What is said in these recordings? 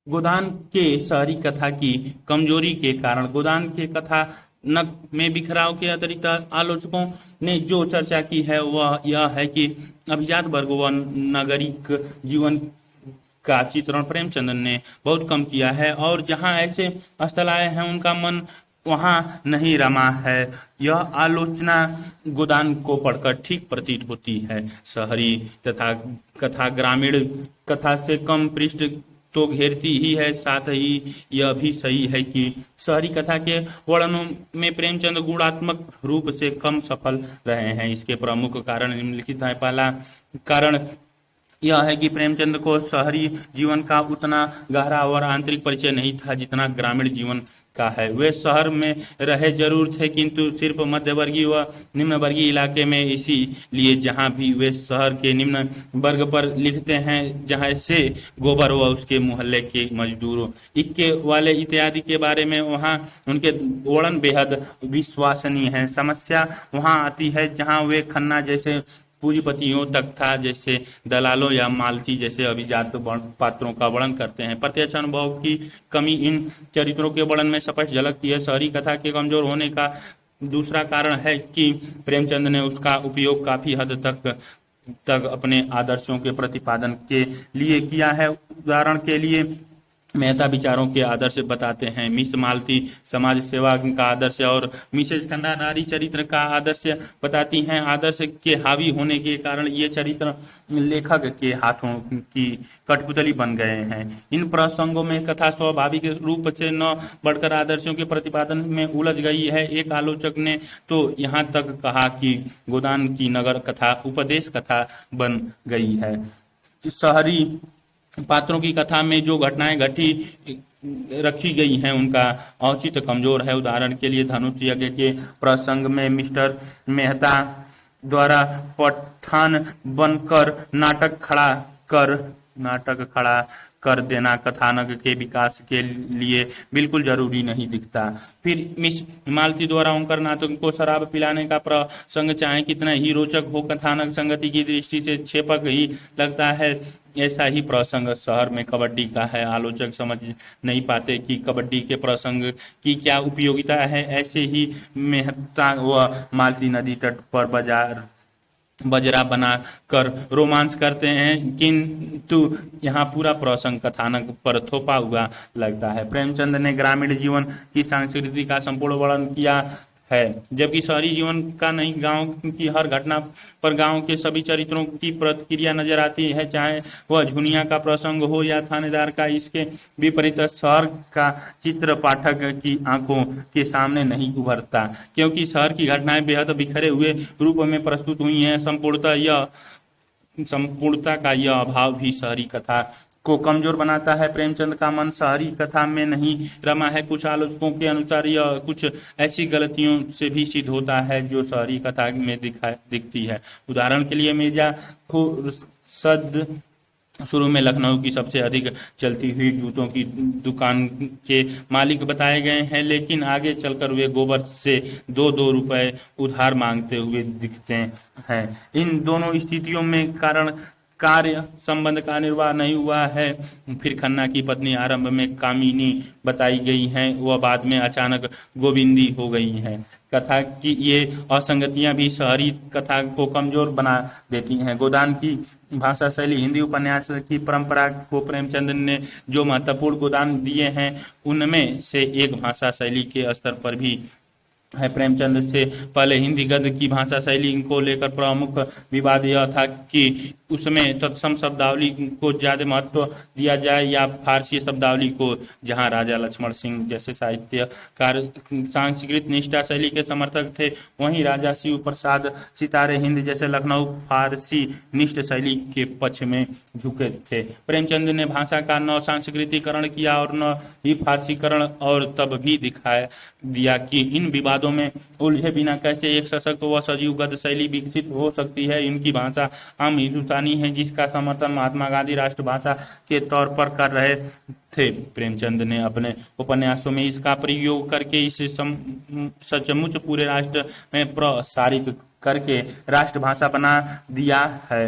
गोदान के शहरी कथा की कमजोरी के कारण गोदान के कथा नक में बिखराव के अतिरिक्त आलोचकों ने जो चर्चा की है वह यह है कि अभिजात वर्ग व नागरिक जीवन का चित्रण प्रेमचंद ने बहुत कम किया है और जहां ऐसे स्थल आए हैं उनका मन वहां नहीं रमा है। यह आलोचना गोदान को पढ़कर ठीक प्रतीत होती है। शहरी तथा कथा ग्रामीण कथा से कम पृष्ठ तो घेरती ही है। साथ ही यह भी सही है कि शहरी कथा के वर्णनों में प्रेमचंद गुणात्मक रूप से कम सफल रहे हैं। इसके प्रमुख कारण निम्नलिखित है। पहला कारण यह है कि प्रेमचंद को शहरी जीवन का उतना गहरा और आंतरिक परिचय नहीं था जितना ग्रामीण जीवन का है। वे शहर में रहे जरूर थे किंतु सिर्फ मध्यवर्गीय व निम्न वर्गीय इलाके में, इसीलिए जहां भी वे शहर के निम्न वर्ग पर लिखते हैं, जहां से गोबर व उसके मोहल्ले के मजदूरों, इक्के वाले इत्यादि के बारे में, वहां उनके वर्णन बेहद विश्वसनीय है। समस्या वहां आती है जहां वे खन्ना जैसे पूंजीपतियों तक था, जैसे दलालों या मालती जैसे अभिजात पात्रों का वर्णन करते हैं। प्रत्यक्ष अनुभव की कमी इन चरित्रों के वर्णन में स्पष्ट झलकती है। शहरी कथा के कमजोर होने का दूसरा कारण है कि प्रेमचंद ने उसका उपयोग काफी हद तक अपने आदर्शों के प्रतिपादन के लिए किया है। उदाहरण के लिए मेहता विचारों के आदर्श बताते हैं, मिस मालती समाज सेवा का आदर्श और मिसेज खन्ना नारी चरित्र का आदर्श बताती हैं। आदर्श के हावी होने के कारण ये चरित्र लेखक के हाथों की कठपुतली बन गए हैं। इन प्रसंगों में कथा स्वाभाविक रूप से न बढ़कर आदर्शों के प्रतिपादन में उलझ गई है। एक आलोचक ने तो यहाँ तक कहा कि गोदान की नगर कथा उपदेश कथा बन गई है। शहरी पात्रों की कथा में जो घटनाएं घटी रखी गई हैं उनका औचित्य कमजोर है। उदाहरण के लिए धनुष यज्ञ के प्रसंग में मिस्टर मेहता द्वारा पठान बनकर नाटक खड़ा कर देना कथानक के विकास के लिए बिल्कुल जरूरी नहीं दिखता। फिर मिस मालती द्वारा उनकर नाटक को शराब पिलाने का प्रसंग चाहे कितना ही रोचक हो, कथानक संगति की दृष्टि से क्षेपक ही लगता है। ऐसा ही प्रसंग शहर में कबड्डी का है। आलोचक समझ नहीं पाते कि कबड्डी के प्रसंग की क्या उपयोगिता है। ऐसे ही मेहता व मालती नदी तट पर बजरा बना कर रोमांस करते हैं, किंतु यहाँ पूरा प्रसंग कथानक पर थोपा हुआ लगता है। प्रेमचंद ने ग्रामीण जीवन की संस्कृति का संपूर्ण वर्णन किया है, जबकि शहरी जीवन का नहीं। गांव की हर घटना पर गांव के सभी चरित्रों की प्रतिक्रिया नजर आती है, चाहे वह झुनिया का प्रसंग हो या थानेदार का। इसके विपरीत शहर का चित्र पाठक की आंखों के सामने नहीं उभरता, क्योंकि शहर की घटनाएं बेहद बिखरे हुए रूप में प्रस्तुत हुई हैं। संपूर्णता का यह अभाव भी शहरी कथा को कमजोर बनाता है। प्रेमचंद का मन शहरी कथा में नहीं रमा है। कुछ आलोचकों के अनुसार यह कुछ ऐसी गलतियों से भी सिद्ध होता है जो शहरी कथा में दिखती है। उदाहरण के लिए मिर्जा खुर्शद शुरू में लखनऊ की सबसे अधिक चलती हुई जूतों की दुकान के मालिक बताए गए हैं, लेकिन आगे चलकर वे गोबर से 2-2 रुपए उधार मांगते हुए दिखते हैं। इन दोनों स्थितियों में कारण कार्य संबंध का निर्वाह नहीं हुआ है। फिर खन्ना की पत्नी आरंभ में कामिनी बताई गई है, वह बाद में अचानक गोविंदी हो गई है। कथा की ये असंगतियां भी शहरी कथा को कमजोर बना देती हैं। गोदान की भाषा शैली हिंदी उपन्यास की परंपरा को प्रेमचंद ने जो महत्वपूर्ण गोदान दिए हैं उनमें से एक भाषा शैली के स्तर पर भी है। प्रेमचंद से पहले हिंदी गद्य की भाषा शैली को लेकर प्रमुख विवाद यह था कि उसमें तत्सम शब्दावली को ज्यादा महत्व दिया जाए या फारसी शब्दावली को, जहां राजा लक्ष्मण सिंह जैसे साहित्यकार संस्कृत निष्ठा शैली के समर्थक थे, वहीं राजा शिव प्रसाद सितारे हिंद जैसे लखनऊ फारसी निष्ठ शैली के पक्ष में झुके थे। प्रेमचंद ने भाषा का न सांस्कृतिकरण किया और न ही फारसीकरण, और तब भी दिखा दिया कि इन विवादों में उलझे बिना कैसे एक सशक्त व सजीव गद्य शैली विकसित हो सकती है। इनकी भाषा आम हिंदुस्तानी है, जिसका समर्थन महात्मा गांधी राष्ट्रभाषा के तौर पर कर रहे थे। प्रेमचंद ने अपने उपन्यासों में इसका प्रयोग करके इसे सचमुच पूरे राष्ट्र में प्रसारित करके राष्ट्रभाषा बना दिया है।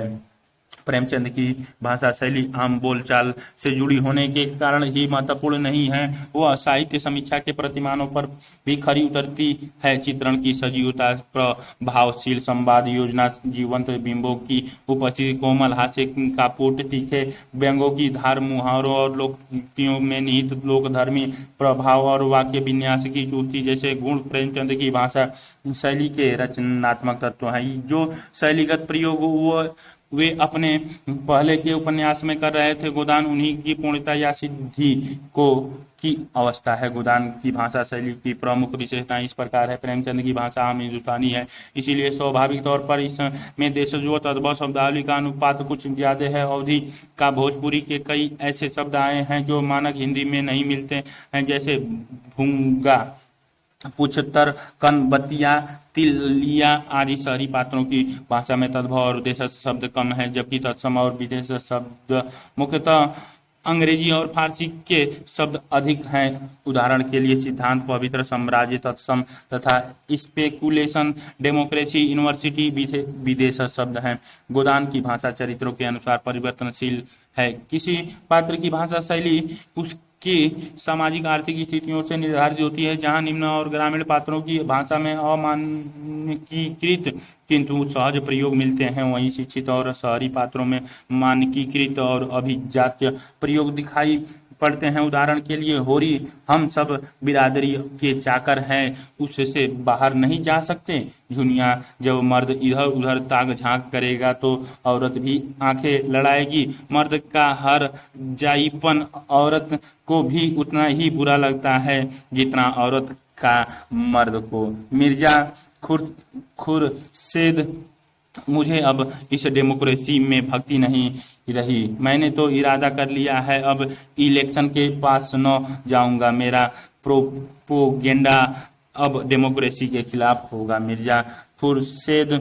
प्रेमचंद की भाषा शैली आम बोलचाल से जुड़ी होने के कारण ही महत्वपूर्ण नहीं है, वह साहित्य समीक्षा के प्रतिमानों पर भी खरी उतरती है। चित्रण की सजीवता, प्रभावशील संवाद योजना, जीवंत बिंबों की उपस्थिति, कोमल हास्य का पुट, तीखे व्यंग्यों की धार, मुहावरों और लोकोक्तियों में निहित लोकधर्मी प्रभाव और वाक्य विन्यास की चुस्ती जैसे गुण प्रेमचंद की भाषा शैली के रचनात्मक तत्व हैं। जो शैलीगत प्रयोग वे अपने पहले के उपन्यास में कर रहे थे, गोदान उन्हीं की पूर्णता या सिद्धि को की अवस्था है। गोदान की भाषा शैली की प्रमुख विशेषताएं इस प्रकार है। प्रेमचंद की भाषा आम हिंदुस्तानी है, इसीलिए स्वाभाविक तौर पर इसमें देशज व तद्भव शब्दावली का अनुपात कुछ ज्यादा है। अवधि का भोजपुरी के कई ऐसे शब्द आए हैं जो मानक हिंदी में नहीं मिलते हैं, जैसे भूंगा, पुछतर, कनबतिया, तिलिया आदि शहरी पात्रों की भाषा में तद्भव और देशज शब्द कम है, जबकि तत्सम और विदेश शब्द मुख्यतः अंग्रेजी और फारसी के शब्द अधिक हैं। उदाहरण के लिए सिद्धांत, पवित्र, साम्राज्य, तत्सम तथा स्पेकुलेशन, डेमोक्रेसी, यूनिवर्सिटी विदेश शब्द हैं। गोदान की भाषा चरित्रों के अनुसार परिवर्तनशील है। किसी पात्र की भाषा शैली उसकी सामाजिक आर्थिक स्थितियों से निर्धारित होती है। जहां निम्न और ग्रामीण पात्रों की भाषा में अमानकीकृत किंतु सहज प्रयोग मिलते हैं, वहीं शिक्षित और शहरी पात्रों में मानकीकृत और अभिजात्य प्रयोग दिखाई पढ़ते हैं। उदाहरण के लिए होरी, हम सब बिरादरी के चाकर हैं, उससे बाहर नहीं जा सकते। झुनिया, जब मर्द इधर उधर ताक झांक करेगा तो औरत भी आंखें लड़ाएगी। मर्द का हर जाईपन औरत को भी उतना ही बुरा लगता है जितना औरत का मर्द को। मिर्जा खुर्शेद, मुझे अब इस डेमोक्रेसी में भक्ति नहीं रही, मैंने तो इरादा कर लिया है अब इलेक्शन के पास न जाऊंगा, मेरा प्रोपोगेंडा अब डेमोक्रेसी के खिलाफ होगा। मिर्जा खुर्शेद,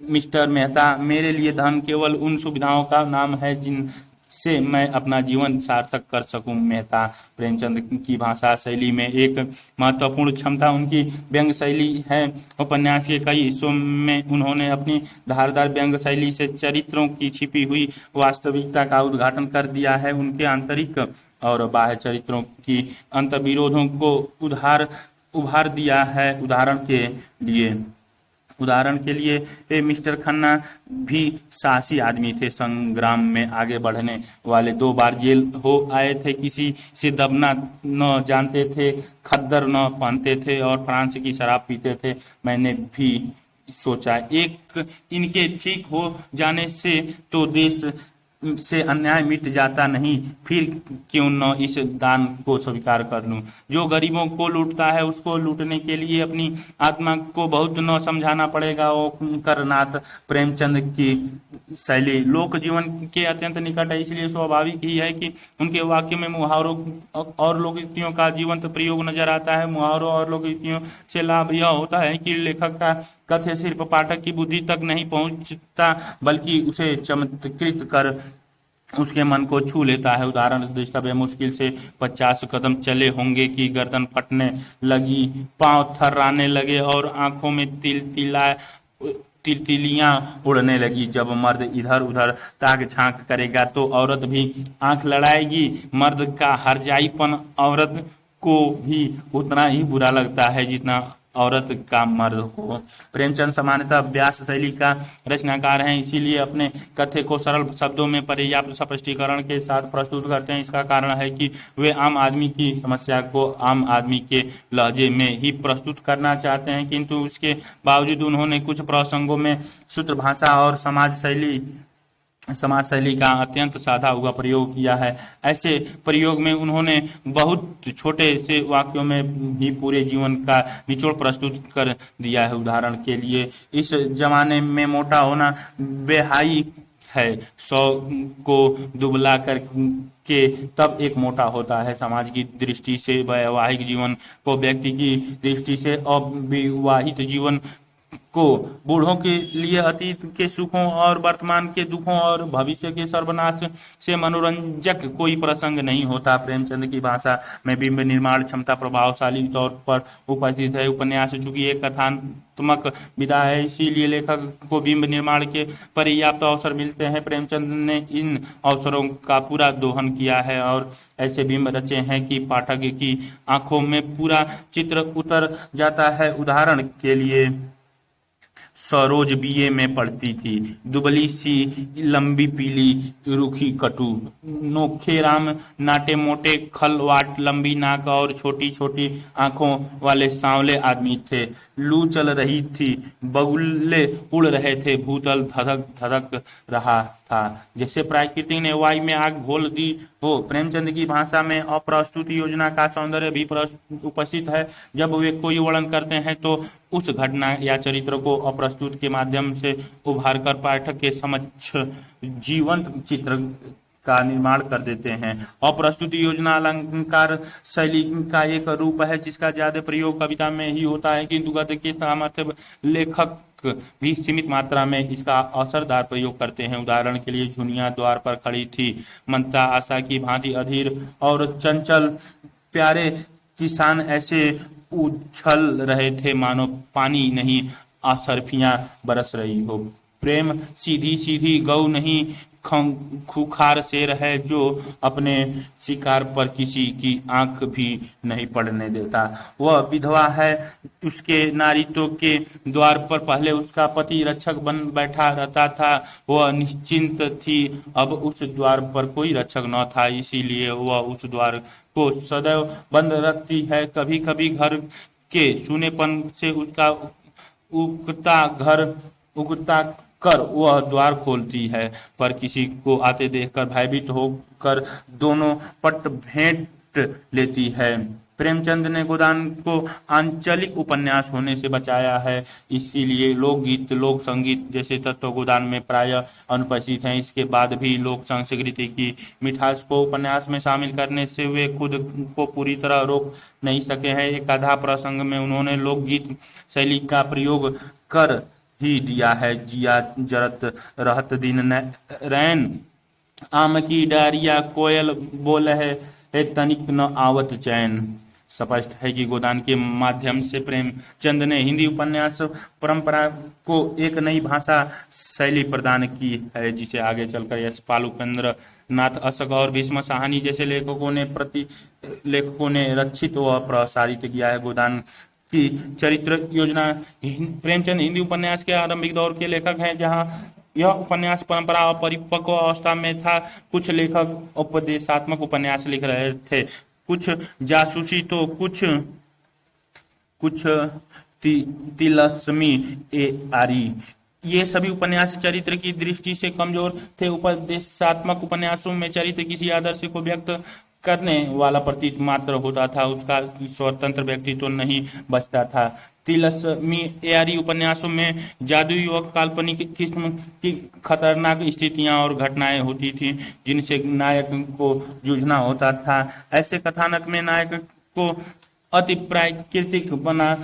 मिस्टर मेहता, मेरे लिए धन केवल उन सुविधाओं का नाम है जिनसे मैं अपना जीवन सार्थक कर सकूं। मेहता, प्रेमचंद की भाषा शैली में एक महत्वपूर्ण क्षमता उनकी व्यंग्य शैली है। उपन्यास के कई हिस्सों में उन्होंने अपनी धारदार व्यंग्य शैली से चरित्रों की छिपी हुई वास्तविकता का उद्घाटन कर दिया है। उनके आंतरिक और बाह्य चरित्रों की अंतर्विरोधों को उभार दिया है। उदाहरण के लिए मिस्टर खन्ना भी साहसी आदमी थे। संग्राम में आगे बढ़ने वाले 2 बार जेल हो आए थे, किसी से दबना न जानते थे, खद्दर न पहनते थे और फ्रांस की शराब पीते थे। मैंने भी सोचा एक इनके ठीक हो जाने से तो देश से अन्याय मिट जाता, नहीं फिर क्यों न इस दान को स्वीकार कर लूं। जो गरीबों को लूटता है उसको लूटने के लिए अपनी आत्मा को बहुत न समझाना पड़ेगा। वो करनाथ, प्रेमचंद की शैली लोक जीवन के अत्यंत निकट है, इसलिए स्वाभाविक ही है कि उनके वाक्य में मुहावरों और लोकोक्तियों का जीवंत प्रयोग नजर आता है। मुहावरों और लोकोक्तियों से लाभ यह होता है कि लेखक का कथ्य सिर्फ पाठक की बुद्धि तक नहीं पहुंचता, बल्कि उसे चमत्कृत कर उसके मन को छू लेता है। उदाहरण दृष्टया मुश्किल से 50 कदम चले होंगे कि गर्दन फटने लगी, पांव थर्राने लगे और आंखों में तितलियां उड़ने लगी। जब मर्द इधर उधर ताक झांक करेगा तो औरत भी आंख लड़ाएगी। मर्द का हरजाईपन औरत को भी उतना ही बुरा लगता है जितना औरत का मर्द को। प्रेमचंद सामान्यतः व्यास शैली का रचनाकार हैं, इसीलिए अपने कथ्य को सरल शब्दों में पर्याप्त स्पष्टीकरण के साथ प्रस्तुत करते हैं। इसका कारण है कि वे आम आदमी की समस्या को आम आदमी के लहजे में ही प्रस्तुत करना चाहते हैं, किंतु उसके बावजूद उन्होंने कुछ प्रसंगों में सूत्र भाषा और समाज शैली का अत्यंत साधा हुआ प्रयोग किया है। ऐसे प्रयोग में उन्होंने बहुत छोटे से वाक्यों में भी पूरे जीवन का निचोड़ प्रस्तुत कर दिया है। उदाहरण के लिए, इस जमाने में मोटा होना बेहाई है, 100 को दुबला कर के तब एक मोटा होता है। समाज की दृष्टि से वैवाहिक जीवन को व्यक्ति की दृष्टि से अविवाहित जीवन को बूढ़ों के लिए अतीत के सुखों और वर्तमान के दुखों और भविष्य के सर्वनाश से मनोरंजक कोई प्रसंग नहीं होता। प्रेमचंद की भाषा में बिंब निर्माण क्षमता प्रभावशाली तौर पर उपस्थित है। उपन्यास चूंकि एक कथात्मक विधा है, इसीलिए लेखक को बिंब निर्माण के पर्याप्त अवसर मिलते हैं। प्रेमचंद ने इन अवसरों का पूरा दोहन किया है और ऐसे बिंब रचे हैं कि पाठक की आंखों में पूरा चित्र उतर जाता है। उदाहरण के लिए सरोज बीए में पढ़ती थी, दुबली सी, लंबी पीली, रूखी कटु। नोखे राम नाटे मोटे, खलवाट, लंबी नाक और छोटी छोटी आंखों वाले सांवले आदमी थे। लू चल रही थी, बगुले उड़ रहे थे, भूतल धधक धधक रहा था जैसे प्रकृति ने वायु में आग घोल दी हो। प्रेमचंद की भाषा में अप्रस्तुत योजना का सौंदर्य भी उपस्थित है। जब वे कोई वर्णन करते हैं तो उस घटना या चरित्र को अप्रस्तुत के माध्यम से उभार कर पाठक के समक्ष जीवंत चित्र का निर्माण कर देते हैं। अप्रस्तुत योजना अलंकार शैली का एक रूप है जिसका ज्यादा प्रयोग कविता में ही होता है, किंतु गद्य के सामर्थ्य लेखक भी सीमित मात्रा में इसका असरदार प्रयोग करते हैं। उदाहरण के लिए झुनिया द्वार पर खड़ी थी, मनता आशा की भांति अधीर और चंचल, प्यारे किसान ऐसे उछल रहे थे मानो पानी नहीं आसरफियां बरस रही हो। प्रेम सीधी सीधी गौ नहीं, खूंखार शेर है जो अपने शिकार पर किसी की आंख भी नहीं पड़ने देता। वह विधवा है, उसके नारित्व के द्वार पर पहले उसका पति रक्षक बन बैठा रहता था। वह निश्चिंत थी, अब उस द्वार पर कोई रक्षक न था, इसीलिए वह उस द्वार को सदैव बंद रखती है। कभी कभी घर के सूनेपन से उसका उगता कर वह द्वार खोलती है, पर किसी को आते देखकर भयभीत होकर दोनों पट भेंट लेती है। प्रेमचंद ने गोदान को आंचलिक उपन्यास होने से बचाया है, इसीलिए लोकगीत लोक संगीत जैसे तत्व गोदान में प्रायः अनुपस्थित हैं। इसके बाद भी लोक संस्कृति की मिठास को उपन्यास में शामिल करने से वे खुद को पूरी तरह रोक नहीं सके हैं। एक आधा प्रसंग में उन्होंने लोकगीत शैली का प्रयोग कर ही दिया है। जिया जरत रहत दिन रैन, आम की डारिया कोयल बोल है तनिक न आवत चैन। स्पष्ट है कि गोदान के माध्यम से प्रेमचंद ने हिंदी उपन्यास परंपरा को एक नई भाषा शैली प्रदान की है, जिसे आगे चलकर यशपाल, उपेंद्र नाथ अशक और भीष्म साहनी जैसे लेखकों ने रक्षित व प्रसारित किया है। गोदान की चरित्र योजना। प्रेमचंद हिंदी उपन्यास के आरंभिक दौर के लेखक हैं, जहां यह उपन्यास परंपरा और परिपक्व अवस्था में था। कुछ लेखक उपदेशात्मक उपन्यास लिख रहे थे, कुछ जासूसी तो कुछ तिलस्मी ए आरी। ये सभी उपन्यास चरित्र की दृष्टि से कमजोर थे। उपदेशात्मक उपन्यासों में चरित्र किसी आदर्श को व्यक्त करने वाला प्रतीक मात्र होता था, उसका स्वतंत्र व्यक्तित्व तो नहीं बचता था। तिलस्मी एआरी उपन्यासों में जादुई व काल्पनिक किस्म की खतरनाक स्थितियां और घटनाएं होती थी, जिनसे नायक को जूझना होता था। ऐसे कथानक में नायक को अति प्राकृतिक बना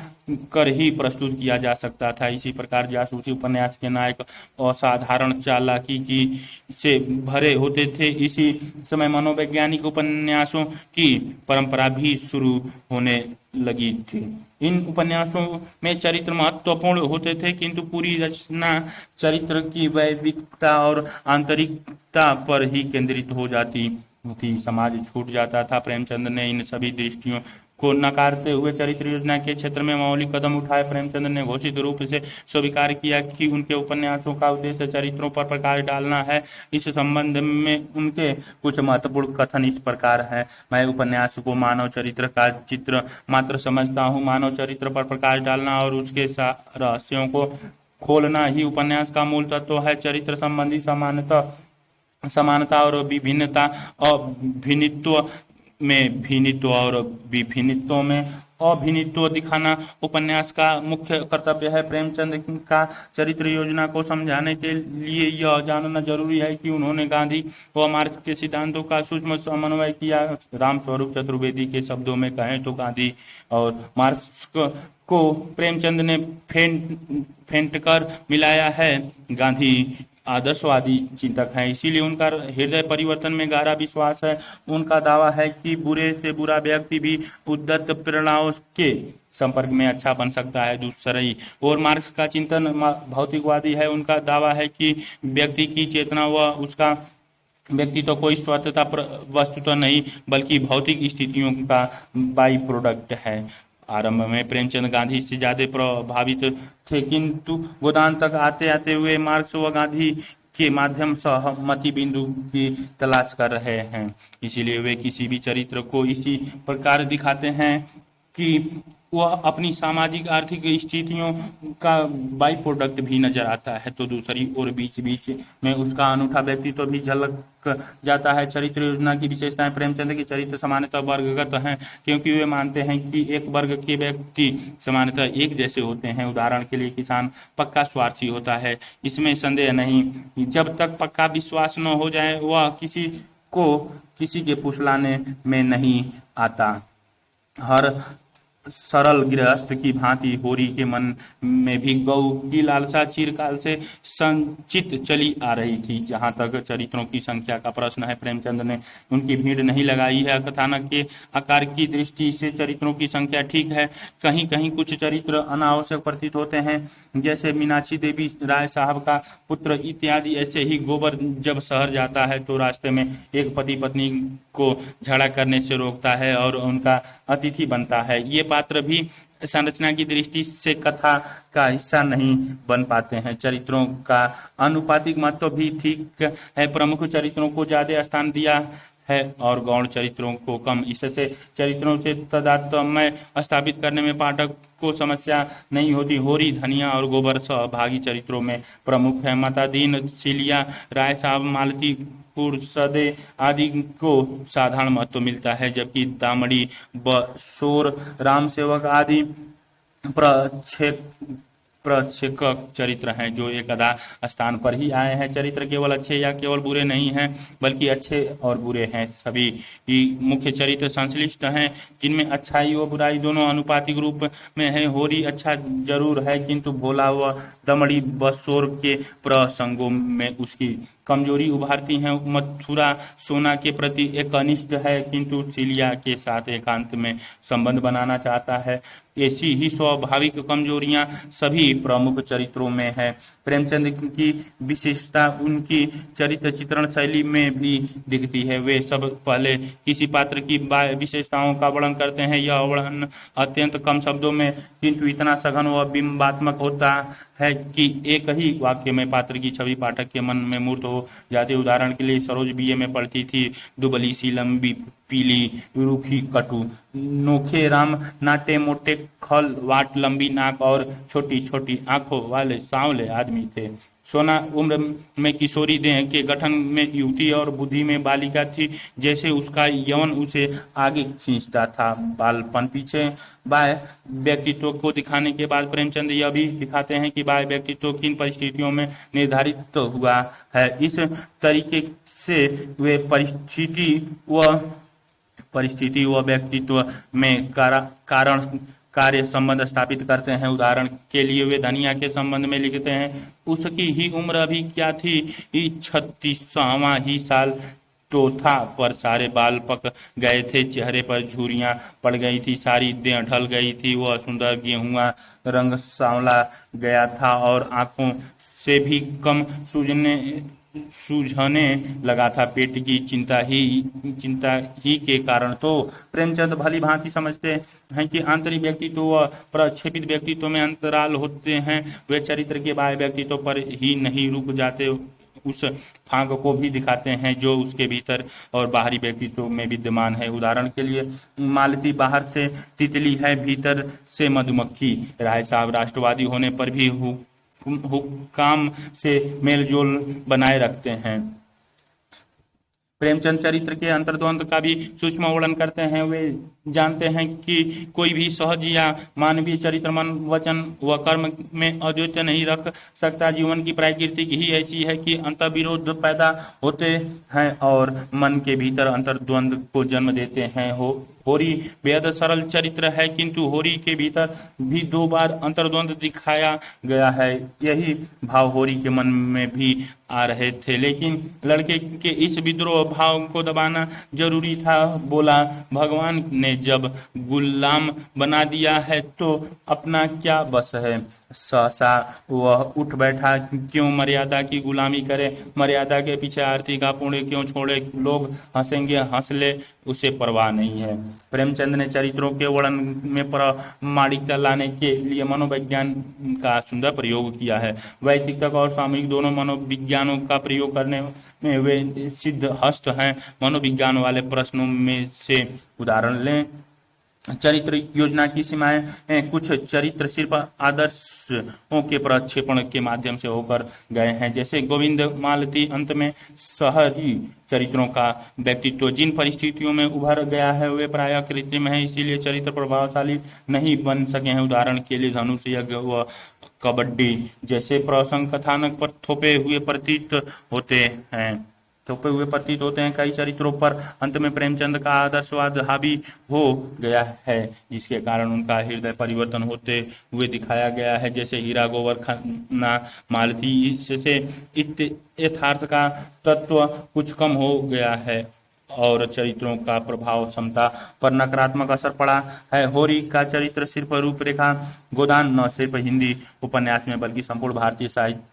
कर ही प्रस्तुत किया जा सकता था। इसी प्रकार जासूसी उपन्यास के नायक असाधारण चालाकी की से भरे होते थे। इसी समय मनोवैज्ञानिक उपन्यासों की परंपरा भी शुरू होने लगी थी। इन उपन्यासों में चरित्र महत्वपूर्ण होते थे, किंतु पूरी रचना चरित्र की वैविधता और आंतरिकता पर ही केंद्रित हो जाती थी, समाज छूट जाता था। प्रेमचंद ने इन सभी दृष्टियों को नकारते हुए चरित्र योजना के क्षेत्र में मौलिक कदम उठाए। प्रेमचंद ने घोषित रूप से स्वीकार किया कि उनके उपन्यासों का उद्देश्य चरित्रों पर प्रकाश डालना है। इस संबंध में उनके कुछ महत्वपूर्ण कथन इस प्रकार है। मैं उपन्यास को मानव चरित्र का चित्र मात्र समझता हूँ। मानव चरित्र पर प्रकाश डालना और उसके रहस्यों को खोलना ही उपन्यास का मूल तत्व है। चरित्र संबंधी समानता और विभिन्नता और भिन्नत्व में भिन्नत्व और विभिन्नत्व में अभिन्नत्व दिखाना उपन्यास का मुख्य कर्तव्य है। प्रेमचंद का चरित्र योजना को समझाने के लिए यह जानना जरूरी है कि उन्होंने गांधी व मार्क्स के सिद्धांतों का सूक्ष्म समन्वय किया। रामस्वरूप चतुर्वेदी के शब्दों में कहें तो गांधी और मार्क्स को प्रेमचंद ने फेंट कर मिलाया है। गांधी आदर्शवादी चिंतक हैं, इसीलिए उनका हृदय परिवर्तन में गहरा विश्वास है। उनका दावा है कि बुरे से बुरा व्यक्ति भी उद्धत प्रेरणाओं के संपर्क में अच्छा बन सकता है। दूसरी और मार्क्स का चिंतन भौतिकवादी है। उनका दावा है कि व्यक्ति की चेतना व उसका व्यक्ति तो कोई स्वतंत्रता वस्तु तो नहीं, बल्कि भौतिक स्थितियों का बाई प्रोडक्ट है। आरंभ में प्रेमचंद गांधी से ज्यादा प्रभावित थे, किंतु गोदान तक आते आते हुए मार्क्स व गांधी के माध्यम सहमति बिंदु की तलाश कर रहे हैं। इसीलिए वे किसी भी चरित्र को इसी प्रकार दिखाते हैं कि वह अपनी सामाजिक आर्थिक स्थितियों का बाई प्रोडक्ट भी नजर आता है, तो दूसरी ओर बीच बीच में उसका अनूठा व्यक्तित्व भी झलक जाता है। चरित्र योजना की विशेषताएं। प्रेमचंद के चरित्र सामान्यतः वर्गगत हैं, क्योंकि वे मानते हैं कि एक वर्ग के व्यक्ति सामान्यतः एक जैसे होते हैं। उदाहरण के लिए किसान पक्का स्वार्थी होता है, इसमें संदेह नहीं। जब तक पक्का विश्वास न हो जाए वह किसी को किसी के फुसलाने में नहीं आता। हर सरल गृहस्थ की भांति होरी के मन में भी गौ की लालसा चिरकाल से संचित चली आ रही थी। जहां तक चरित्रों की संख्या का प्रश्न है, प्रेमचंद ने उनकी भीड़ नहीं लगाई है। कथानक के आकार की दृष्टि से चरित्रों की संख्या ठीक है। कहीं कहीं कुछ चरित्र अनावश्यक प्रतीत होते हैं, जैसे मीनाक्षी देवी राय साहब का पुत्र इत्यादि। ऐसे ही गोबर जब शहर जाता है तो रास्ते में एक पति पत्नी को झगड़ा करने से रोकता है और उनका अतिथि बनता है। ये पात्र भी संरचना की दृष्टि से कथा का हिस्सा नहीं बन पाते हैं। चरित्रों का अनुपातिक महत्व भी ठीक है। प्रमुख चरित्रों को ज्यादा स्थान दिया है और गौण चरित्रों को कम। इससे चरित्रों से तादात्म्य स्थापित करने में पाठक को समस्या नहीं होती। होरी, धनिया और गोबर सहभागी चरित्रों में प्रमुख है। माता दीन, सिलिया राय साहब, मालती पुरसदे आदि को साधारण महत्व मिलता है, जबकि दामड़ी, बसोर, राम सेवक आदि प्रक्षेपक चरित्र हैं जो एक आधा स्थान पर ही आए हैं। चरित्र केवल अच्छे या केवल बुरे नहीं हैं, बल्कि अच्छे और बुरे हैं। सभी मुख्य चरित्र संश्लिष्ट हैं, जिनमें अच्छाई व बुराई दोनों अनुपातिक रूप में है। होरी अच्छा जरूर है, किंतु भोला व दमड़ी बसोर के प्रसंगों में उसकी कमजोरी उभारती हैं। मथुरा सोना के प्रति एक अनिष्ट है, किंतु सिलिया के साथ एकांत में संबंध बनाना चाहता है। ऐसी ही स्वाभाविक कमजोरियां सभी प्रमुख चरित्रों में है। प्रेमचंद की विशेषता उनकी चरित्र चित्रण शैली में भी दिखती है। वे सब पहले किसी पात्र की विशेषताओं का वर्णन करते हैं। यह वर्णन अत्यंत कम शब्दों में किंतु इतना सघन व बिंबात्मक होता है कि एक ही वाक्य में पात्र की छवि पाठक के मन में मूर्त हो जाती। उदाहरण के लिए सरोज बीए में पढ़ती थी, दुबली सी, लंबी, पीली, रूखी, कटु। नोखे राम नाटे मोटे, खल वाट, लंबी नाक और छोटी छोटी आंखों वाले सांवले आदमी थे। सोना उम्र में किशोरी देह के गठन में युवती और बुद्धि में बालिका थी। जैसे उसका यौवन उसे आगे खींचता था। बालपन पीछे बाह्य व्यक्तित्व को दिखाने के बाद प्रेमचंद यह भी दिखाते हैं कि बाह्य व्यक्तित्व किन परिस्थितियों में निर्धारित हुआ है। इस तरीके से वे परिस्थिति व व्यक्तित्व में कारण कार्य संबंध स्थापित करते हैं। उदाहरण के लिए वे धनिया के संबंध में लिखते हैं, उसकी ही उम्र अभी क्या थी, 36वां ही साल तो था, पर सारे बाल पक गए थे, चेहरे पर झुर्रियां पड़ गई थी, सारी देह ढल गई थी, वह सुंदर गेहुआ रंग सांवला गया था और आंखों से भी कम सूझने लगा था। पेट की चिंता ही के कारण तो प्रेमचंद भली भांति समझते हैं कि आंतरिक व्यक्तित्व व प्रक्षेपित व्यक्तित्व में अंतराल होते हैं। वे चरित्र के बाह्य व्यक्तित्व पर ही नहीं रुक जाते, उस फांक को भी दिखाते हैं जो उसके भीतर और बाहरी व्यक्तित्व में विद्यमान है। उदाहरण के लिए मालती बाहर से तितली है, भीतर से मधुमक्खी। राय साहब राष्ट्रवादी होने पर भी हुक्काम से मेलजोल बनाए रखते हैं। प्रेमचंद चरित्र के अंतर्द्वंद का भी सूक्ष्म वर्णन करते हैं। वे जानते हैं कि कोई भी सहज या मानवीय चरित्र मन वचन व कर्म में अद्वैत नहीं रख सकता। जीवन की प्रकृति ही ऐसी है कि अंतर्विरोध पैदा होते हैं और मन के भीतर अंतर्द्वंद को जन्म देते हैं। होरी बेहद सरल चरित्र है, किंतु होरी के भीतर भी 2 बार अंतर्द्वंद दिखाया गया है। यही भाव होरी के मन में भी आ रहे थे, लेकिन लड़के के इस विद्रोह भाव को दबाना जरूरी था। बोला, भगवान ने जब गुलाम बना दिया है तो अपना क्या बस है। सहसा वह उठ बैठा, क्यों मर्यादा की गुलामी करे, मर्यादा के पीछे आरती का पुण्य क्यों छोड़े, लोग हंसेंगे हंस ले, उसे परवाह नहीं है। प्रेमचंद ने चरित्रों के वर्णन में प्रामाणिकता लाने के लिए मनोविज्ञान का सुंदर प्रयोग किया है। वैयक्तिक और सामूहिक दोनों मनोविज्ञानों का प्रयोग करने में वे सिद्ध हस्त हैं। मनोविज्ञान वाले प्रश्नों में से उदाहरण लें। चरित्र योजना की सीमाएं कुछ चरित्र सिर्फ आदर्शों के प्रक्षेपण के माध्यम से होकर गए हैं, जैसे गोविंद मालती अंत में शहरी चरित्रों का व्यक्तित्व जिन परिस्थितियों में उभर गया है वे प्रायः कृत्रिम है, इसीलिए चरित्र प्रभावशाली नहीं बन सके हैं। उदाहरण के लिए धनुष यज्ञ व कबड्डी जैसे प्रसंग कथानक पर थोपे हुए प्रतीत होते हैं। कई चरित्रों पर अंत में प्रेमचंद का आदर्शवाद हावी हो गया है, जिसके कारण उनका हृदय परिवर्तन होते हुए दिखाया गया है, जैसे हीरा गोवर खन्ना मालती। इससे यथार्थ का तत्व कुछ कम हो गया है और चरित्रों का प्रभाव क्षमता पर नकारात्मक असर पड़ा है। होरी का चरित्र सिर्फ रूपरेखा गोदान न सिर्फ हिंदी उपन्यास में बल्कि संपूर्ण भारतीय साहित्य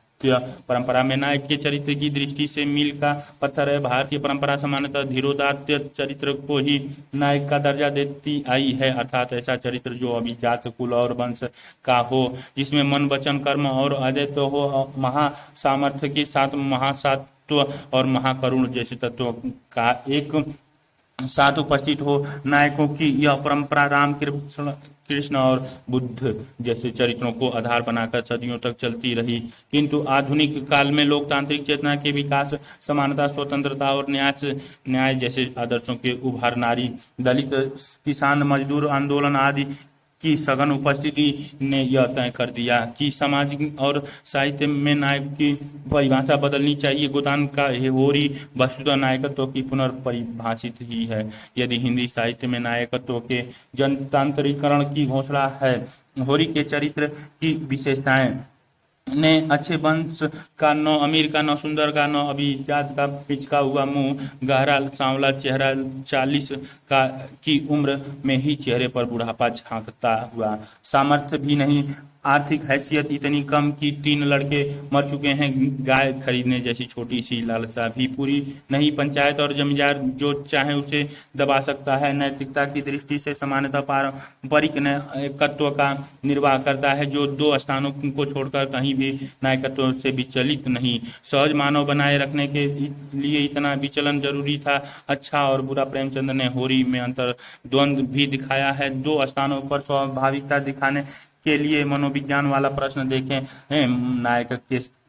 परंपरा में नायक के चरित्र की दृष्टि से मील का पत्थर है। भारतीय परंपरा सामान्यतः धीरोदात्त चरित्र को ही नायक का दर्जा देती आई है, अर्थात ऐसा चरित्र जो अभिजात कुल और वंश का हो, जिसमें मन वचन कर्म और अद्वैत हो, महासामर्थ्य के साथ महासत्व और महाकरुण जैसे तत्वों का एक साथ उपस्थित हो। नायकों की यह परंपरा राम कृष्ण और बुद्ध जैसे चरित्रों को आधार बनाकर सदियों तक चलती रही, किंतु आधुनिक काल में लोकतांत्रिक चेतना के विकास, समानता, स्वतंत्रता और न्याय जैसे आदर्शों के उभार, नारी, दलित, किसान, मजदूर आंदोलन आदि की सघन उपस्थिति ने यह तय कर दिया कि समाज और साहित्य में नायक की परिभाषा बदलनी चाहिए। गोदान का होरी वस्तुतः नायकत्व की पुनर्परिभाषित ही है। यदि हिंदी साहित्य में नायकत्व के जनतांत्रिकरण की घोषणा है, होरी के चरित्र की विशेषताएं ने अच्छे वंश का, न अमीर का, न सुंदर का, न अभिजात का, पिचका हुआ मुंह, गहरा सांवला चेहरा, 40 का की उम्र में ही चेहरे पर बुढ़ापा झांकता हुआ, सामर्थ्य भी नहीं, आर्थिक हैसियत इतनी कम कि 3 लड़के मर चुके हैं, गाय खरीदने जैसी छोटी सी लालसा भी पूरी नहीं, पंचायत और जमींदार जो चाहे उसे दबा सकता है, नैतिकता की दृष्टि से सामान्यतः पारंपरिक नायकत्व का निर्वाह करता है, जो 2 स्थानों को छोड़कर कहीं भी नायकत्व से विचलित नहीं, सहज मानव बनाए रखने के लिए इतना विचलन जरूरी था। अच्छा और बुरा प्रेमचंद ने होरी में अंतर्द्वंद भी दिखाया है। 2 स्थानों पर स्वाभाविकता दिखाने के लिए मनोविज्ञान वाला प्रश्न देखें। नायक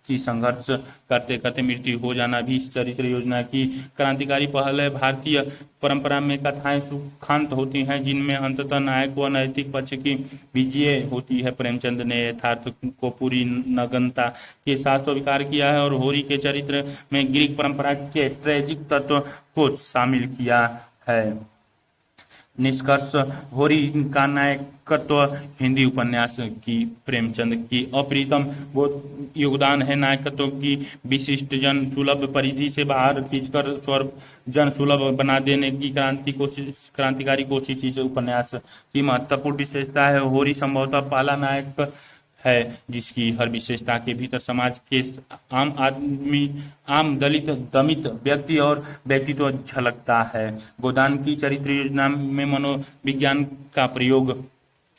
की संघर्ष करते करते मृत्यु हो जाना भी इस चरित्र योजना की क्रांतिकारी पहल है। भारतीय परंपरा में कथाएं सुखांत होती हैं, जिनमें अंततः नायक व नैतिक पक्ष की विजय होती है। प्रेमचंद ने यथार्थ को पूरी नग्नता के साथ स्वीकार किया है और होरी के चरित्र में ग्रीक परंपरा के ट्रेजिक तत्व को शामिल किया है। निष्कर्ष, होरी का नायकत्व हिंदी उपन्यास की प्रेमचंद की अप्रीतम योगदान है। नायकत्व की विशिष्ट जन सुलभ परिधि से बाहर खींचकर स्वर जन सुलभ बना देने की क्रांतिकारी कोशिश इस उपन्यास की महत्वपूर्ण विशेषता है। होरी संभवतः पहला नायक है जिसकी हर विशेषता के भीतर समाज के आम आदमी, आम दलित, दमित व्यक्ति और व्यक्तित्व झलकता है। गोदान की चरित्र योजना में मनोविज्ञान का प्रयोग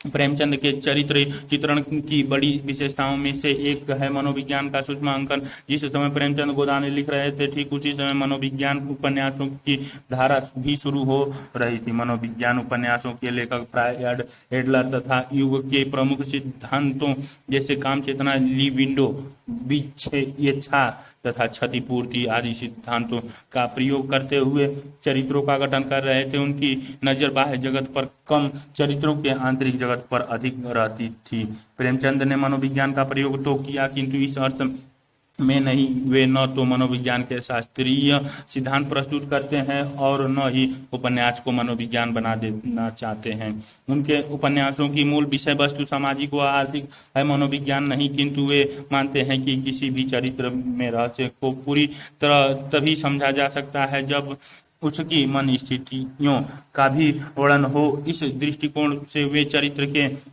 प्रेमचंद के चरित्र चित्रण की बड़ी विशेषताओं में से एक है मनोविज्ञान का सूक्ष्म अंकन। जिस समय प्रेमचंद गोदान लिख रहे थे, ठीक उसी समय मनोविज्ञान उपन्यासों की धारा भी शुरू हो रही थी। मनोविज्ञान उपन्यासों के लेखक प्राय एडलर तथा युग के प्रमुख सिद्धांतों जैसे काम चेतना, लिबिडो, विच्छेदता तथा क्षतिपूर्ति आदि सिद्धांतों का प्रयोग करते हुए चरित्रों का गठन कर रहे थे। उनकी नजर बाह्य जगत पर कम, चरित्रों के आंतरिक जगत पर अधिक रहती थी। प्रेमचंद ने मनोविज्ञान का प्रयोग तो किया, किंतु इस अर्थ में नहीं। वे न तो मनोविज्ञान के शास्त्रीय सिद्धांत प्रस्तुत करते हैं और न ही उपन्यास को मनोविज्ञान बना देना चाहते हैं। उनके उपन्यासों की मूल विषय वस्तु सामाजिक व आर्थिक है, मनोविज्ञान नहीं। किंतु वे मानते हैं कि किसी भी चरित्र में रहस्य को पूरी तरह तभी समझा जा सकता है जब उसकी मन स्थितियों का भी वर्णन हो। इस दृष्टिकोण से वे चरित्र के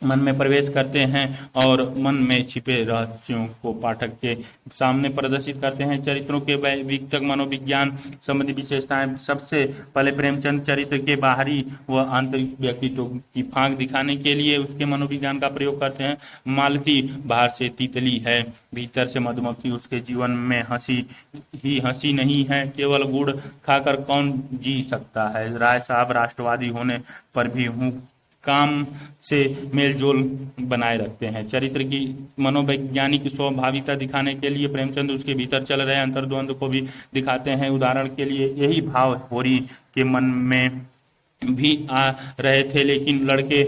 मन में प्रवेश करते हैं और मन में छिपे रहस्यों को पाठक के सामने प्रदर्शित करते हैं। चरित्रों के वैयक्तिक मनोविज्ञान संबंधी विशेषताएं। सबसे पहले प्रेमचंद चरित्र के बाहरी व आंतरिक व्यक्तित्व की फांक दिखाने के लिए उसके मनोविज्ञान का प्रयोग करते हैं। मालती बाहर से तितली है, भीतर से मधुमक्खी। उसके जीवन में हंसी ही हंसी नहीं है, केवल गुड़ खाकर कौन जी सकता है। राय साहब राष्ट्रवादी होने पर भी हूँ काम से मेलजोल बनाए रखते हैं। चरित्र की मनोवैज्ञानिक स्वाभाविकता दिखाने के लिए प्रेमचंद उसके भीतर चल रहे अंतर्द्वंद को भी दिखाते हैं। उदाहरण के लिए यही भाव होरी के मन में भी आ रहे थे, लेकिन लड़के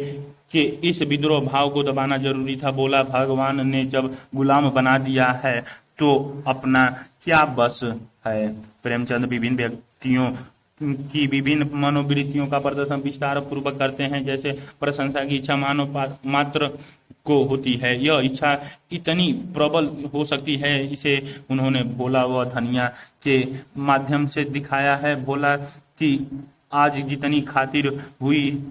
के इस विद्रोह भाव को दबाना जरूरी था। बोला, भगवान ने जब गुलाम बना दिया है तो अपना क्या बस है। प्रेमचंद विभिन्न व्यक्तियों की विभिन्न मनोवृत्तियों का प्रदर्शन विस्तार पूर्वक करते हैं। जैसे प्रशंसा की इच्छा मानव मात्र को होती है, यह इच्छा इतनी प्रबल हो सकती है। इसे उन्होंने भोला व धनिया के माध्यम से दिखाया है। भोला की आज जितनी खातिर हुई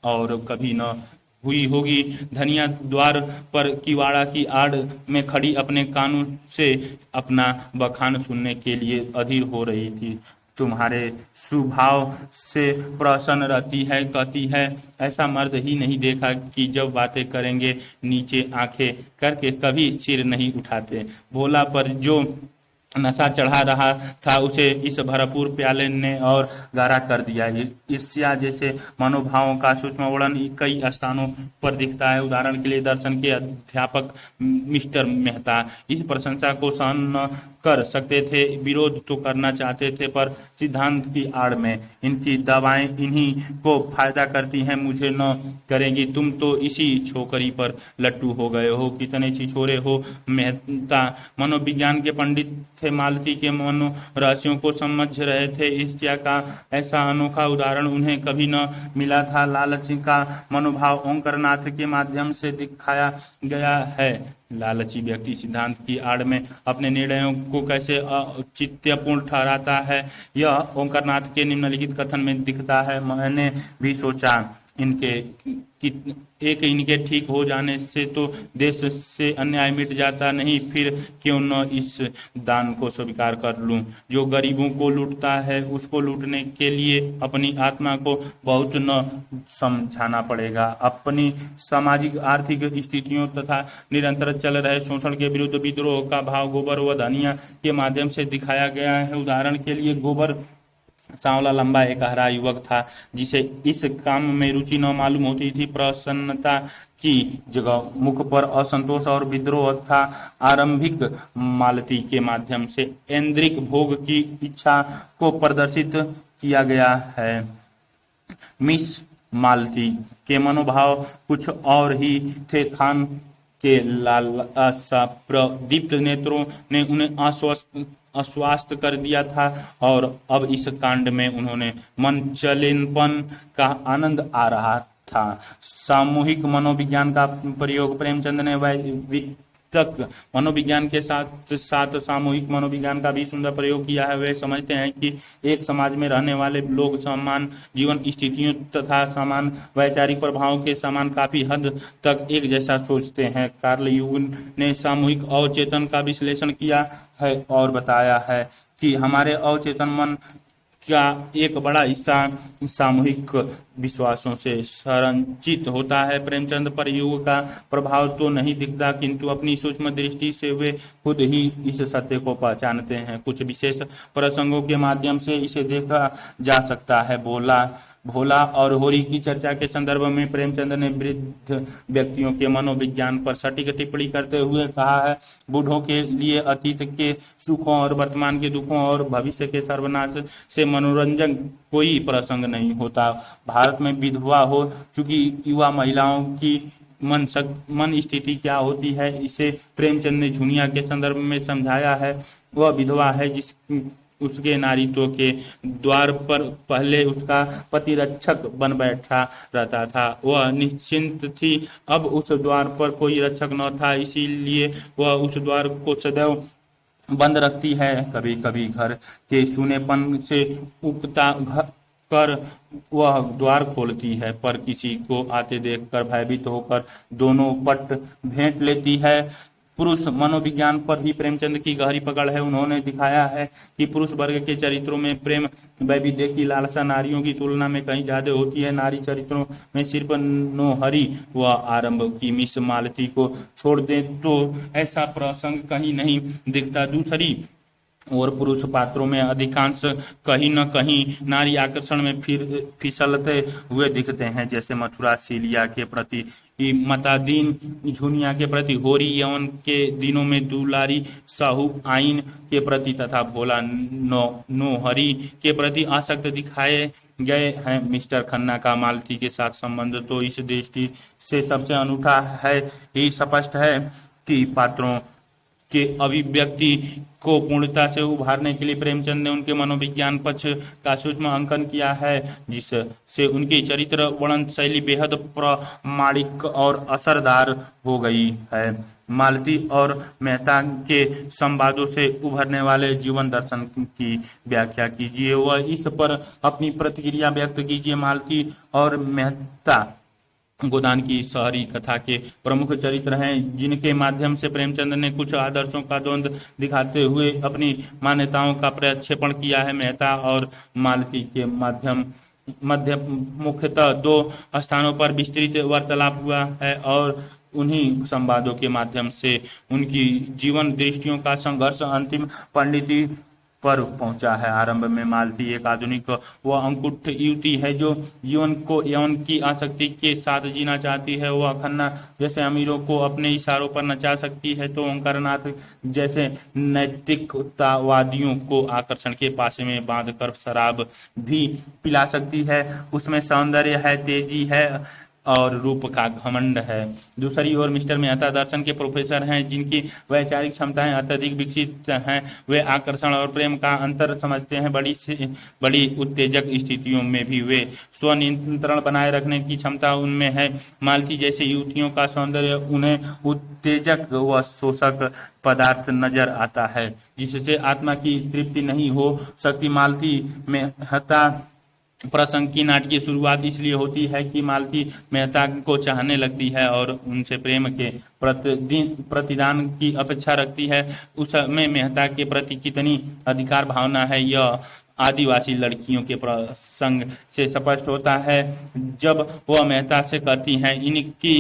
और कभी न हुई होगी। धनिया द्वार पर किवाड़ा की आड़ में खड़ी अपने कानों से अपना बखान सुनने के लिए अधीर हो रही थी। तुम्हारे स्वभाव से प्रसन्न रहती है, कहती है। ऐसा मर्द ही नहीं देखा कि जब बातें करेंगे नीचे आंखें करके कभी सिर नहीं उठाते। भोला पर जो नशा चढ़ा रहा था उसे इस भरपूर प्याले ने और गाढ़ा कर दिया। ईर्ष्या जैसे मनोभावों का सूक्ष्म वर्णन कई स्थानों पर दिखता है। उदाहरण के लिए दर्शन के अध्यापक मिस्टर मेहता इस प्रशंसा को सहन न कर सकते थे, विरोध तो करना चाहते थे, पर सिद्धांत की आड़ में इनकी दवाएं इन्हीं को फायदा करती हैं, मुझे न करेंगी। तुम तो इसी छोकरी पर लट्टू हो गए हो, कितने छिछोरे हो। मेहता मनोविज्ञान के पंडित थे, मालती के मनो रहस्यों को समझ रहे थे। ईर्ष्या का ऐसा अनोखा उदाहरण उन्हें कभी न मिला था। लालच का मनोभाव ओंकारनाथ के माध्यम से दिखाया गया है। लालची व्यक्ति सिद्धांत की आड़ में अपने निर्णयों को कैसे औचित्यपूर्ण ठहराता है, यह ओंकारनाथ के निम्नलिखित कथन में दिखता है। मैंने भी सोचा इनके ठीक हो जाने से तो देश से अन्याय मिट जाता, नहीं फिर क्यों न इस दान को स्वीकार कर लूं। जो गरीबों को लूटता है उसको लूटने के लिए अपनी आत्मा को बहुत न समझाना पड़ेगा। अपनी सामाजिक आर्थिक स्थितियों तथा निरंतर चल रहे शोषण के विरुद्ध विद्रोह का भाव गोबर व धनिया के माध्यम से दिखाया गया है। उदाहरण के लिए गोबर सांवला लंबा एक हरा युवक था जिसे इस काम में रुचि न मालूम होती थी। प्रसन्नता की जगह मुख पर असंतोष और विद्रोह था। आरंभिक मालती के माध्यम से ऐन्द्रिक भोग की इच्छा को प्रदर्शित किया गया है। मिस मालती के मनोभाव कुछ और ही थे। खान के लालसा प्रदीप्त नेत्रों ने उन्हें आश्वस्त कर दिया था और अब इस कांड में उन्होंने मन चलेनपन का आनंद आ रहा था। सामूहिक मनोविज्ञान का प्रयोग प्रेमचंद ने वैयक्तिक मनोविज्ञान के साथ साथ सामूहिक मनोविज्ञान का भी सुंदर प्रयोग किया है। वे समझते हैं कि एक समाज में रहने वाले लोग समान जीवन स्थितियों तथा समान वैचारिक प्रभावों के समान काफी हद तक एक जैसा सोचते हैं। कार्ल यूंग ने सामूहिक अवचेतन का विश्लेषण किया है और बताया है कि हमारे अवचेतन मन का एक बड़ा हिस्सा सामूहिक विश्वासों से संरचित होता है। प्रेमचंद पर युग का प्रभाव तो नहीं दिखता, किंतु अपनी सूक्ष्म दृष्टि से वे खुद ही इस सत्य को पहचानते हैं। कुछ विशेष प्रसंगों के माध्यम से इसे देखा जा सकता है। भोला और होरी की चर्चा के संदर्भ में प्रेमचंद ने वृद्ध व्यक्तियों के मनोविज्ञान पर सटीक टिप्पणी करते हुए कहा है, बूढ़ों के लिए अतीत के सुखों और वर्तमान के दुखों और भविष्य के सर्वनाश से मनोरंजन कोई प्रसंग नहीं होता। भारत में विधवा हो चुकी युवा महिलाओं की मन स्थिति क्या होती है, इसे प्रेमचंद ने झुनिया के संदर्भ में समझाया है। वह विधवा है जिस उसके नारीत्व के द्वार पर पहले उसका पति रक्षक बन बैठा रहता था। वह निश्चिंत थी, अब उस द्वार पर कोई रक्षक न था, इसीलिए वह उस द्वार को सदैव बंद रखती है। कभी कभी घर के सूनेपन से उकता कर वह द्वार खोलती है, पर किसी को आते देखकर भयभीत होकर दोनों पट भेंट लेती है। पुरुष मनोविज्ञान पर भी प्रेमचंद की गहरी पकड़ है। उन्होंने दिखाया है कि पुरुष वर्ग के चरित्रों में प्रेम वैविध्य की लालसा नारियों की तुलना में कहीं ज्यादा होती है। नारी चरित्रों में सिर्फ नोहरी व आरंभ की मिस मालती को छोड़ दें तो ऐसा प्रसंग कहीं नहीं दिखता। दूसरी और पुरुष पात्रों में अधिकांश कहीं न कहीं नारी आकर्षण में फिसलते हुए दिखते हैं, जैसे मथुरा सीलिया के प्रति मतादीन, झुनिया के प्रति होरी, यवन के दिनों में दुलारी साहू आइन के प्रति तथा भोला नोहरी के प्रति आसक्त दिखाए गए हैं। मिस्टर खन्ना का मालती के साथ संबंध तो इस दृष्टि से सबसे अनूठा है ही स्पष्ट है कि पात्रों के अभिव्यक्ति को पूर्णता से उभारने के लिए प्रेमचंद ने उनके मनोविज्ञान पक्ष का सूक्ष्म अंकन किया है, जिससे उनकी चरित्र वर्णन शैली बेहद प्रामाणिक और असरदार हो गई है। मालती और मेहता के संवादों से उभरने वाले जीवन दर्शन की व्याख्या कीजिए, वह इस पर अपनी प्रतिक्रिया व्यक्त कीजिए। मालती और मेहता गोदान की शहरी कथा के प्रमुख चरित्र हैं, जिनके माध्यम से प्रेमचंद ने कुछ आदर्शों का द्वंद्व दिखाते हुए अपनी मान्यताओं का प्रक्षेपण किया है। मेहता और मालती के मध्य मुख्यतः दो स्थानों पर विस्तृत वार्तालाप हुआ है और उन्हीं संवादों के माध्यम से उनकी जीवन दृष्टियों का संघर्ष अंतिम पंडिती पर पहुंचा है। आरंभ में मालती एक आधुनिक व अंकुठ युवती है जो जीवन को यौन की आसक्ति के साथ जीना चाहती है। वह खन्ना जैसे अमीरों को अपने इशारों पर नचा सकती है तो ओंकारनाथ जैसे नैतिकतावादियों को आकर्षण के पासे में बांधकर शराब भी पिला सकती है। उसमें सौंदर्य है, तेजी है और रूप का घमंड है। दूसरी ओर मिस्टर मेहता दर्शन के प्रोफेसर हैं, जिनकी वैचारिक क्षमताएं अत्यधिक विकसित हैं। वे आकर्षण और प्रेम का अंतर समझते हैं। बड़ी से बड़ी उत्तेजक स्थितियों में भी वे स्वनियंत्रण बनाए रखने की क्षमता उनमें है। मालती जैसे युवतियों का सौंदर्य उन्हें उत्तेजक व शोषक पदार्थ नजर आता है, जिससे आत्मा की तृप्ति नहीं हो सकती। मालती मेहता प्रसंग की नाटकीय शुरुआत इसलिए होती है कि मालती मेहता को चाहने लगती है और उनसे प्रेम के प्रतिदान की अपेक्षा रखती है। उस समय मेहता के प्रति कितनी अधिकार भावना है, यह आदिवासी लड़कियों के प्रसंग से स्पष्ट होता है, जब वह मेहता से कहती हैं, इनकी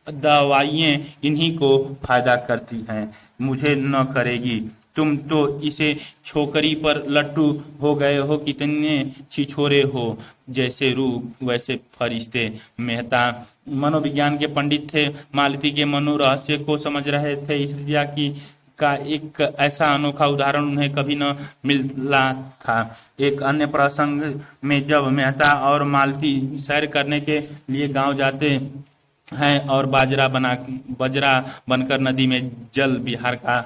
दवाइयाँ इन्हीं को फायदा करती हैं, मुझे न करेगी। तुम तो इसे छोकरी पर लट्टू हो गए हो, कितने छिछोरे हो, जैसे रूह वैसे फरिश्ते। मेहता मनोविज्ञान के पंडित थे, मालती के मनोरहस्य को समझ रहे थे। स्त्रिया की का एक ऐसा अनोखा उदाहरण उन्हें कभी न मिला था। एक अन्य प्रसंग में जब मेहता और मालती सैर करने के लिए गांव जाते हैं और बाजरा बनकर नदी में जल विहार का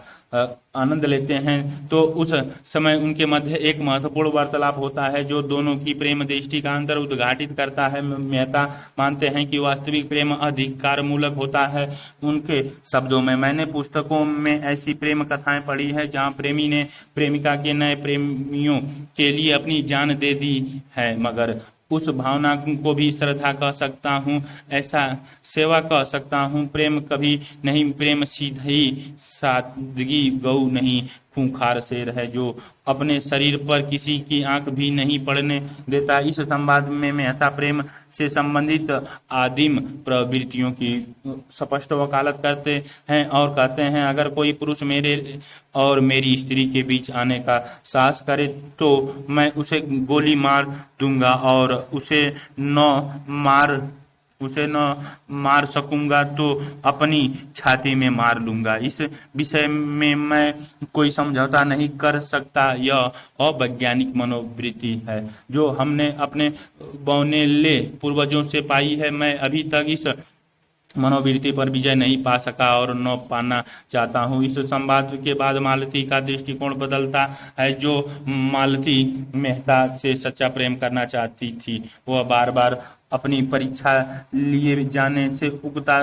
आनंद लेते हैं, तो उस समय उनके मध्य एक महत्वपूर्ण वार्तालाप होता है जो दोनों की प्रेम दृष्टि का अंतर उद्घाटित करता है। मेहता मानते हैं कि वास्तविक प्रेम अधिकार मूलक होता है। उनके शब्दों में, मैंने पुस्तकों में ऐसी प्रेम कथाएं पढ़ी है जहां प्रेमी ने प्रेमिका के नए प्रेमियों के लिए अपनी जान दे दी है, मगर उस भावना को भी श्रद्धा कह सकता हूँ, ऐसा सेवा कह सकता हूँ। प्रेम कभी नहीं, प्रेम सीधी सादगी गऊ नहीं, खूंखार शेर है जो अपने शरीर पर किसी की आंख भी नहीं पड़ने देता। इस संवाद में मेहता प्रेम से संबंधित आदिम प्रवृत्तियों की स्पष्ट वकालत करते हैं और कहते हैं, अगर कोई पुरुष मेरे और मेरी स्त्री के बीच आने का साहस करे तो मैं उसे गोली मार दूंगा और उसे न मार सकूंगा तो अपनी छाती में मार लूंगा। इस विषय में मैं कोई समझौता नहीं कर सकता। यह अवैज्ञानिक मनोवृत्ति है जो हमने अपने बौनेले पूर्वजों से पाई है। मैं अभी तक इस मनोवृत्ति पर विजय नहीं पा सका और न पाना चाहता हूँ। इस संवाद के बाद मालती का दृष्टिकोण बदलता है। जो मालती मेहता से सच्चा प्रेम करना चाहती थी, वह बार बार अपनी परीक्षा लिए जाने से उकता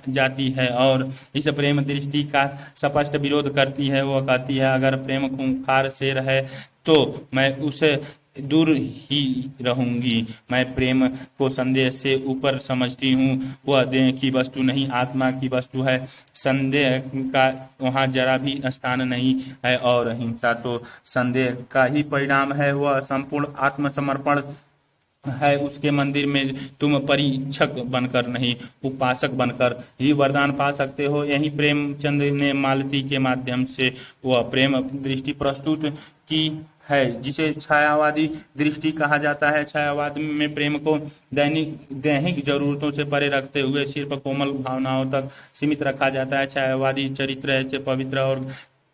जाती है और इस प्रेम दृष्टि का स्पष्ट विरोध करती है। वह कहती है, अगर प्रेम खूंखार शेर है तो मैं उसे दूर ही रहूंगी। मैं प्रेम को संदेह से ऊपर समझती हूँ। वह देह की वस्तु नहीं, आत्मा की वस्तु है। संदेह का वहाँ जरा भी स्थान नहीं है और हिंसा तो संदेह का ही परिणाम है। वह संपूर्ण आत्मसमर्पण है। उसके मंदिर में तुम परीक्षक बनकर नहीं, उपासक बनकर ही वरदान पा सकते हो। यही प्रेमचंद ने मालती के माध्यम से वह प्रेम दृष्टि प्रस्तुत की है जिसे छायावादी दृष्टि कहा जाता है। छायावाद में प्रेम को दैहिक जरूरतों से परे रखते हुए सिर्फ कोमल भावनाओं तक सीमित रखा जाता है। छायावादी चरित्र ऐसे पवित्र और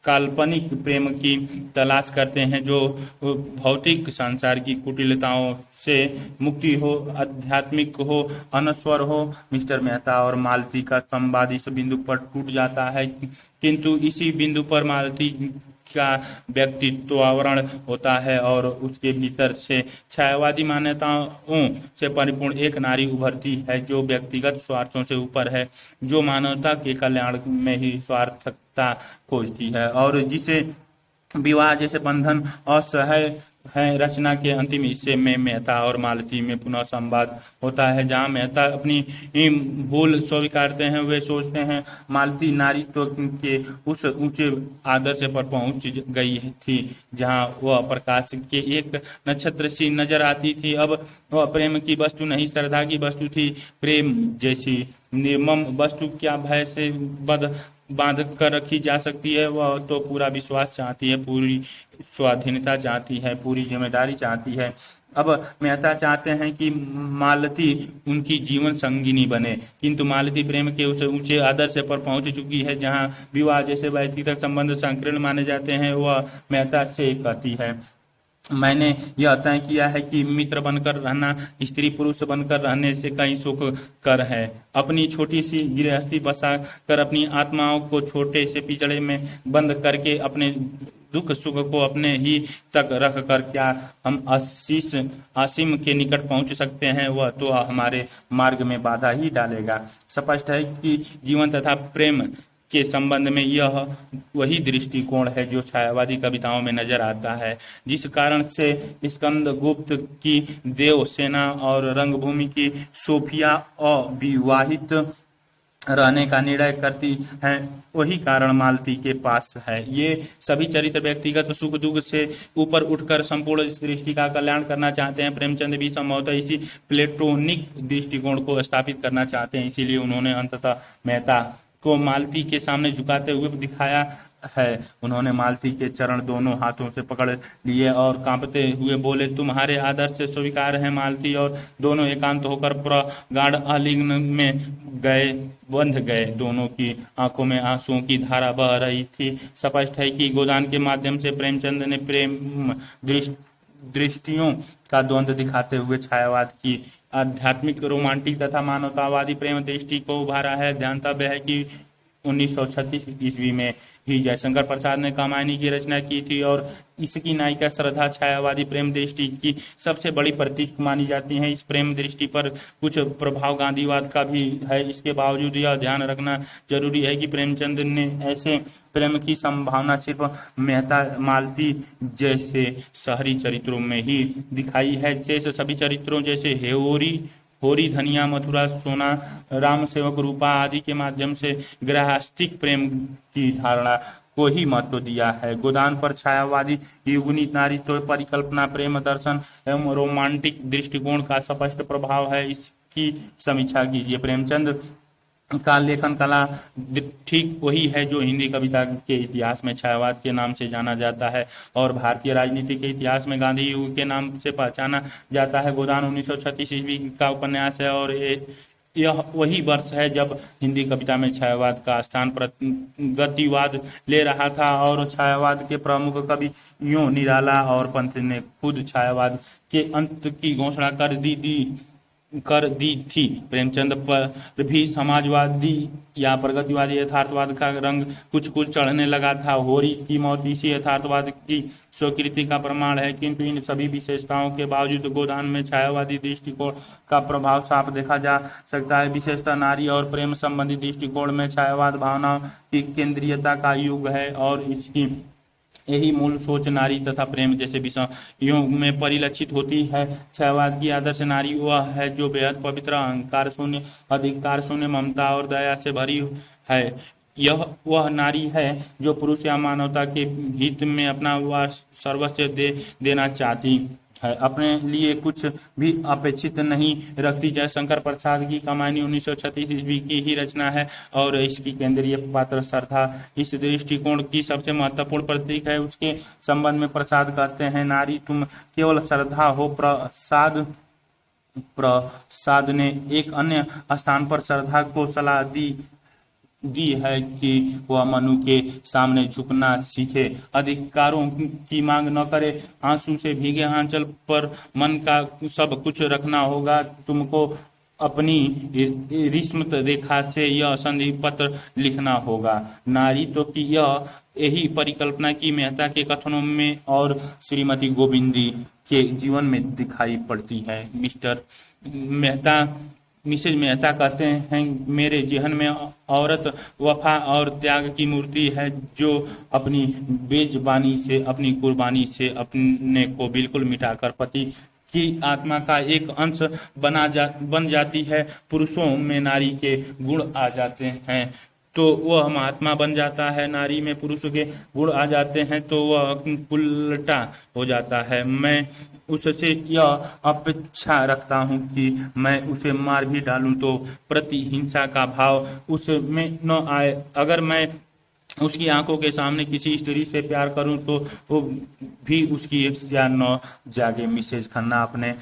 काल्पनिक प्रेम की तलाश करते हैं जो भौतिक संसार की कुटिलताओं से मुक्ति हो, आध्यात्मिक हो, अनश्वर हो। मिस्टर मेहता और मालती का संवाद इस बिंदु पर टूट जाता है, किंतु इसी बिंदु पर मालती का व्यक्तित्व आवरण होता है और उसके भीतर से छायावादी मान्यताओं से परिपूर्ण एक नारी उभरती है जो व्यक्तिगत स्वार्थों से ऊपर है, जो मानवता के कल्याण में ही स्वार्थकता खोजती है और जिसे विवाह जैसे बंधन असह्य है। रचना के अंतिम हिस्से में मेहता और मालती में पुनः संवाद होता है, जहां मेहता अपनी भूल स्वीकारते हैं। वे सोचते हैं मालती नारीत्व के उस ऊंचे आदर्श पर पहुंच गई थी जहां वह प्रकाश के एक नक्षत्र सी नजर आती थी। अब वह प्रेम की वस्तु नहीं, श्रद्धा की वस्तु थी। प्रेम जैसी निर्मम वस्तु क्या भय से बांध कर रखी जा सकती है? वह तो पूरा विश्वास चाहती है, पूरी स्वाधीनता चाहती है, पूरी जिम्मेदारी चाहती है। अब मेहता चाहते हैं कि मालती उनकी जीवन संगिनी बने, किंतु मालती प्रेम के उस ऊंचे आदर्श पर पहुंच चुकी है जहां विवाह जैसे व्यक्तिगत संबंध संकीर्ण माने जाते हैं। वह मेहता से कहती है, मैंने यह तय किया है कि मित्र बनकर रहना स्त्री पुरुष बनकर रहने से कहीं सुख कर है। अपनी छोटी सी गृहस्थी बसा कर अपनी आत्माओं को छोटे से पिंजड़े में बंद करके अपने दुख सुख को अपने ही तक रख कर क्या हम आसिम के निकट पहुंच सकते हैं? वह तो हमारे मार्ग में बाधा ही डालेगा। स्पष्ट है कि जीवन तथा प्रेम के संबंध में यह वही दृष्टिकोण है जो छायावादी कविताओं में नजर आता है, जिस कारण से स्कंदगुप्त की देव सेना और रंगभूमि की सोफिया अविवाहित रहने का निर्णय करती हैं, वही कारण मालती के पास है। ये सभी चरित्र व्यक्तिगत सुख दुख से ऊपर उठकर संपूर्ण सृष्टि का कल्याण करना चाहते हैं। प्रेमचंद भी संभवतः इसी प्लेटोनिक दृष्टिकोण को स्थापित करना चाहते हैं, इसीलिए उन्होंने अंततः मेहता को मालती के सामने झुकाते हुए दिखाया है। उन्होंने मालती के चरण दोनों हाथों से पकड़ लिए और कांपते हुए बोले, तुम्हारे आदर्श से स्वीकार है मालती। और दोनों एकांत होकर प्रगाढ़ आलिंगन में बंध गए। दोनों की आंखों में आंसुओं की धारा बह रही थी। स्पष्ट है कि गोदान के माध्यम से प्रेमचंद ने प्रेम दृष्टियों का द्वंद्व दिखाते हुए छायावाद की आध्यात्मिक, रोमांटिक तथा मानवतावादी प्रेम दृष्टि को उभारा है। ध्यातव्य है कि 1936 ईस्वी में ही जयशंकर प्रसाद ने कामायनी की रचना की थी और इसकी नायिका श्रद्धा छायावादी प्रेम दृष्टि की सबसे बड़ी प्रतीक मानी जाती हैं। इस प्रेम दृष्टि पर कुछ प्रभाव गांधीवाद का भी है। इसके बावजूद यह ध्यान रखना जरूरी है कि प्रेमचंद ने ऐसे प्रेम की संभावना सिर्फ मेहता मालती जैसे शहरी चरित्रों में ही दिखाई है। शेष सभी चरित्रों जैसे होरी धनिया, मथुरा सोना, राम सेवक, रूपा आदि के माध्यम से गृहस्थिक प्रेम की धारणा को ही महत्व दिया है। गोदान पर छायावादी युगनी नारीत्व परिकल्पना, प्रेम दर्शन एवं रोमांटिक दृष्टिकोण का स्पष्ट प्रभाव है। इसकी समीक्षा कीजिए। प्रेमचंद का लेखन कला ठीक वही है जो हिंदी कविता के इतिहास में छायावाद के नाम से जाना जाता है और भारतीय राजनीति के इतिहास में गांधी युग के नाम से पहचाना जाता है। गोदान 1936 ईस्वी का उपन्यास है और यह वही वर्ष है जब हिंदी कविता में छायावाद का स्थान प्रगतिवाद ले रहा था और छायावाद के प्रमुख कवियों निराला और पंत ने खुद छायावाद के अंत की घोषणा कर दी थी। प्रेमचंद पर भी समाजवादी या प्रगतिवादी यथार्थवाद का रंग कुछ कुछ चढ़ने लगा था। होरी की मौत इसी यथार्थवाद की स्वीकृति का प्रमाण है, किंतु इन सभी विशेषताओं के बावजूद गोदान में छायावादी दृष्टिकोण का प्रभाव साफ देखा जा सकता है। विशेषतः नारी और प्रेम संबंधी दृष्टिकोण में छायावाद भावनाओं की केंद्रीयता का युग है और इसकी यही मूल सोच नारी तथा प्रेम जैसे विषयों में परिलक्षित होती है। छायावाद की आदर्श नारी वह है जो बेहद पवित्र, अहंकार शून्य, अधिकार शून्य, ममता और दया से भरी है। यह वह नारी है जो पुरुष या मानवता के हित में अपना वह सर्वस्व देना चाहती है, अपने लिए कुछ भी अपेक्षित नहीं रखती। जयशंकर प्रसाद की कमानी 1936 ईस्वी की ही रचना है और इसकी केंद्रीय पात्र श्रद्धा इस दृष्टिकोण की सबसे महत्वपूर्ण प्रतीक है। उसके संबंध में प्रसाद कहते हैं, नारी तुम केवल श्रद्धा हो। प्रसाद ने एक अन्य स्थान पर श्रद्धा को सलाह दी है कि वह मनु के सामने झुकना सीखे, अधिकारों की मांग न करे, आंसू से भीगे आंचल पर मन का सब कुछ रखना होगा। तुमको अपनी रिश्मत रेखा से यह संधि पत्र लिखना होगा। नारी तो की यही परिकल्पना की मेहता के कथनों में और श्रीमती गोविंदी के जीवन में दिखाई पड़ती है। मिसेज मेहता कहते हैं, मेरे जहन में औरत वफा और त्याग की मूर्ति है जो अपनी बेज़बानी से, अपनी कुर्बानी से अपने को बिल्कुल मिटाकर पति की आत्मा का एक अंश बन जाती है। पुरुषों में नारी के गुण आ जाते हैं तो वह महात्मा बन जाता है, नारी में पुरुष के गुण आ जाते हैं तो वह उल्टा हो जाता है। मैं उससे यह अपेक्षा रखता हूँ कि मैं उसे मार भी डालूं तो प्रतिहिंसा का भाव उसमें न आए। अगर मैं उसकी आंखों के सामने किसी स्त्री से प्यार करूं तो वो भी उसकी ईर्ष्या न जागे। मिसेज खन्ना अपने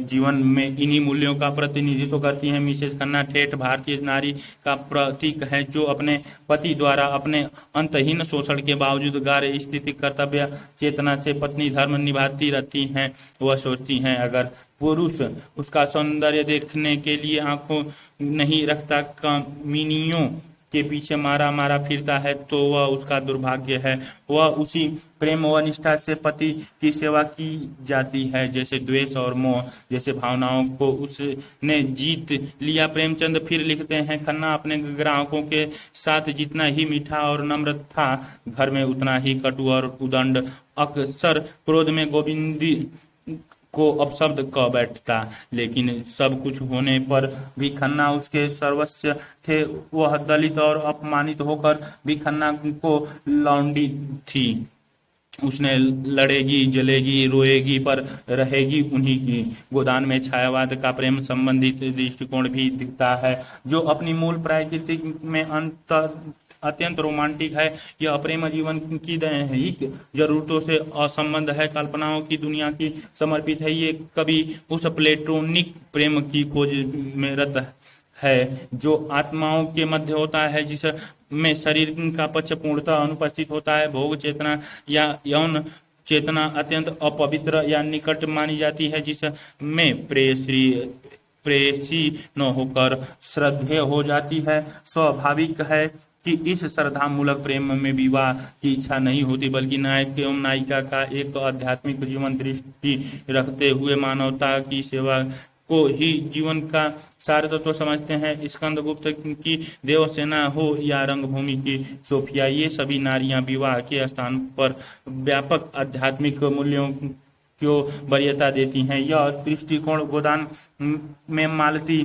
जीवन में इन्हीं मूल्यों का प्रतिनिधित्व करती हैं। मिसेज खन्ना ठेठ भारतीय नारी का प्रतीक है जो अपने पति द्वारा अपने अंतहीन शोषण के बावजूद गाढ़ स्थिति कर्तव्य चेतना से पत्नी धर्म निभाती रहती हैं। वह सोचती हैं अगर पुरुष उसका सौंदर्य देखने के लिए आंखों नहीं रखता, कमीनियों के पीछे मारा फिरता है तो वह उसका दुर्भाग्य है। वह उसी प्रेम व निष्ठा से पति की सेवा की जाती है जैसे द्वेष और मोह जैसे भावनाओं को उसने जीत लिया। प्रेमचंद फिर लिखते हैं, खन्ना अपने ग्राहकों के साथ जितना ही मीठा और नम्र था, घर में उतना ही कटु और उदंड। अक्सर क्रोध में गोविंदी को अपशब्द कह बैठता, लेकिन सब कुछ होने पर भी खन्ना उसके सर्वस्व थे। वह दलित और अपमानित होकर भी खन्ना को लौंडी थी। उसने लड़ेगी, जलेगी, रोएगी पर रहेगी उन्हीं की। गोदान में छायावाद का प्रेम संबंधित दृष्टिकोण भी दिखता है जो अपनी मूल प्रकृति में अत्यंत रोमांटिक है। यह प्रेम जीवन की दैहिक जरूरतों से असंबद्ध है, कल्पनाओं की दुनिया की समर्पित है। ये कभी उस प्लेटोनिक प्रेम की खोज में रत है जो आत्माओं के मध्य होता है, जिसमें शरीर का पक्ष पूर्णतः अनुपस्थित होता है। भोग चेतना या यौन चेतना अत्यंत अपवित्र या निकट मानी जाती है, जिसमें प्रेयसी न होकर श्रद्धेय हो जाती है। स्वाभाविक है कि इस श्रद्धा मूलक प्रेम में विवाह की इच्छा नहीं होती, बल्कि नायक एवं नायिका का एक आध्यात्मिक जीवन दृष्टि रखते हुए मानवता की सेवा को ही जीवन का सार तत्व समझते हैं। स्कंदगुप्त की देवसेना हो या रंगभूमि की सोफिया, ये सभी नारियां विवाह के स्थान पर व्यापक आध्यात्मिक मूल्यों को वरीयता देती हैं। यह दृष्टिकोण गोदान में मालती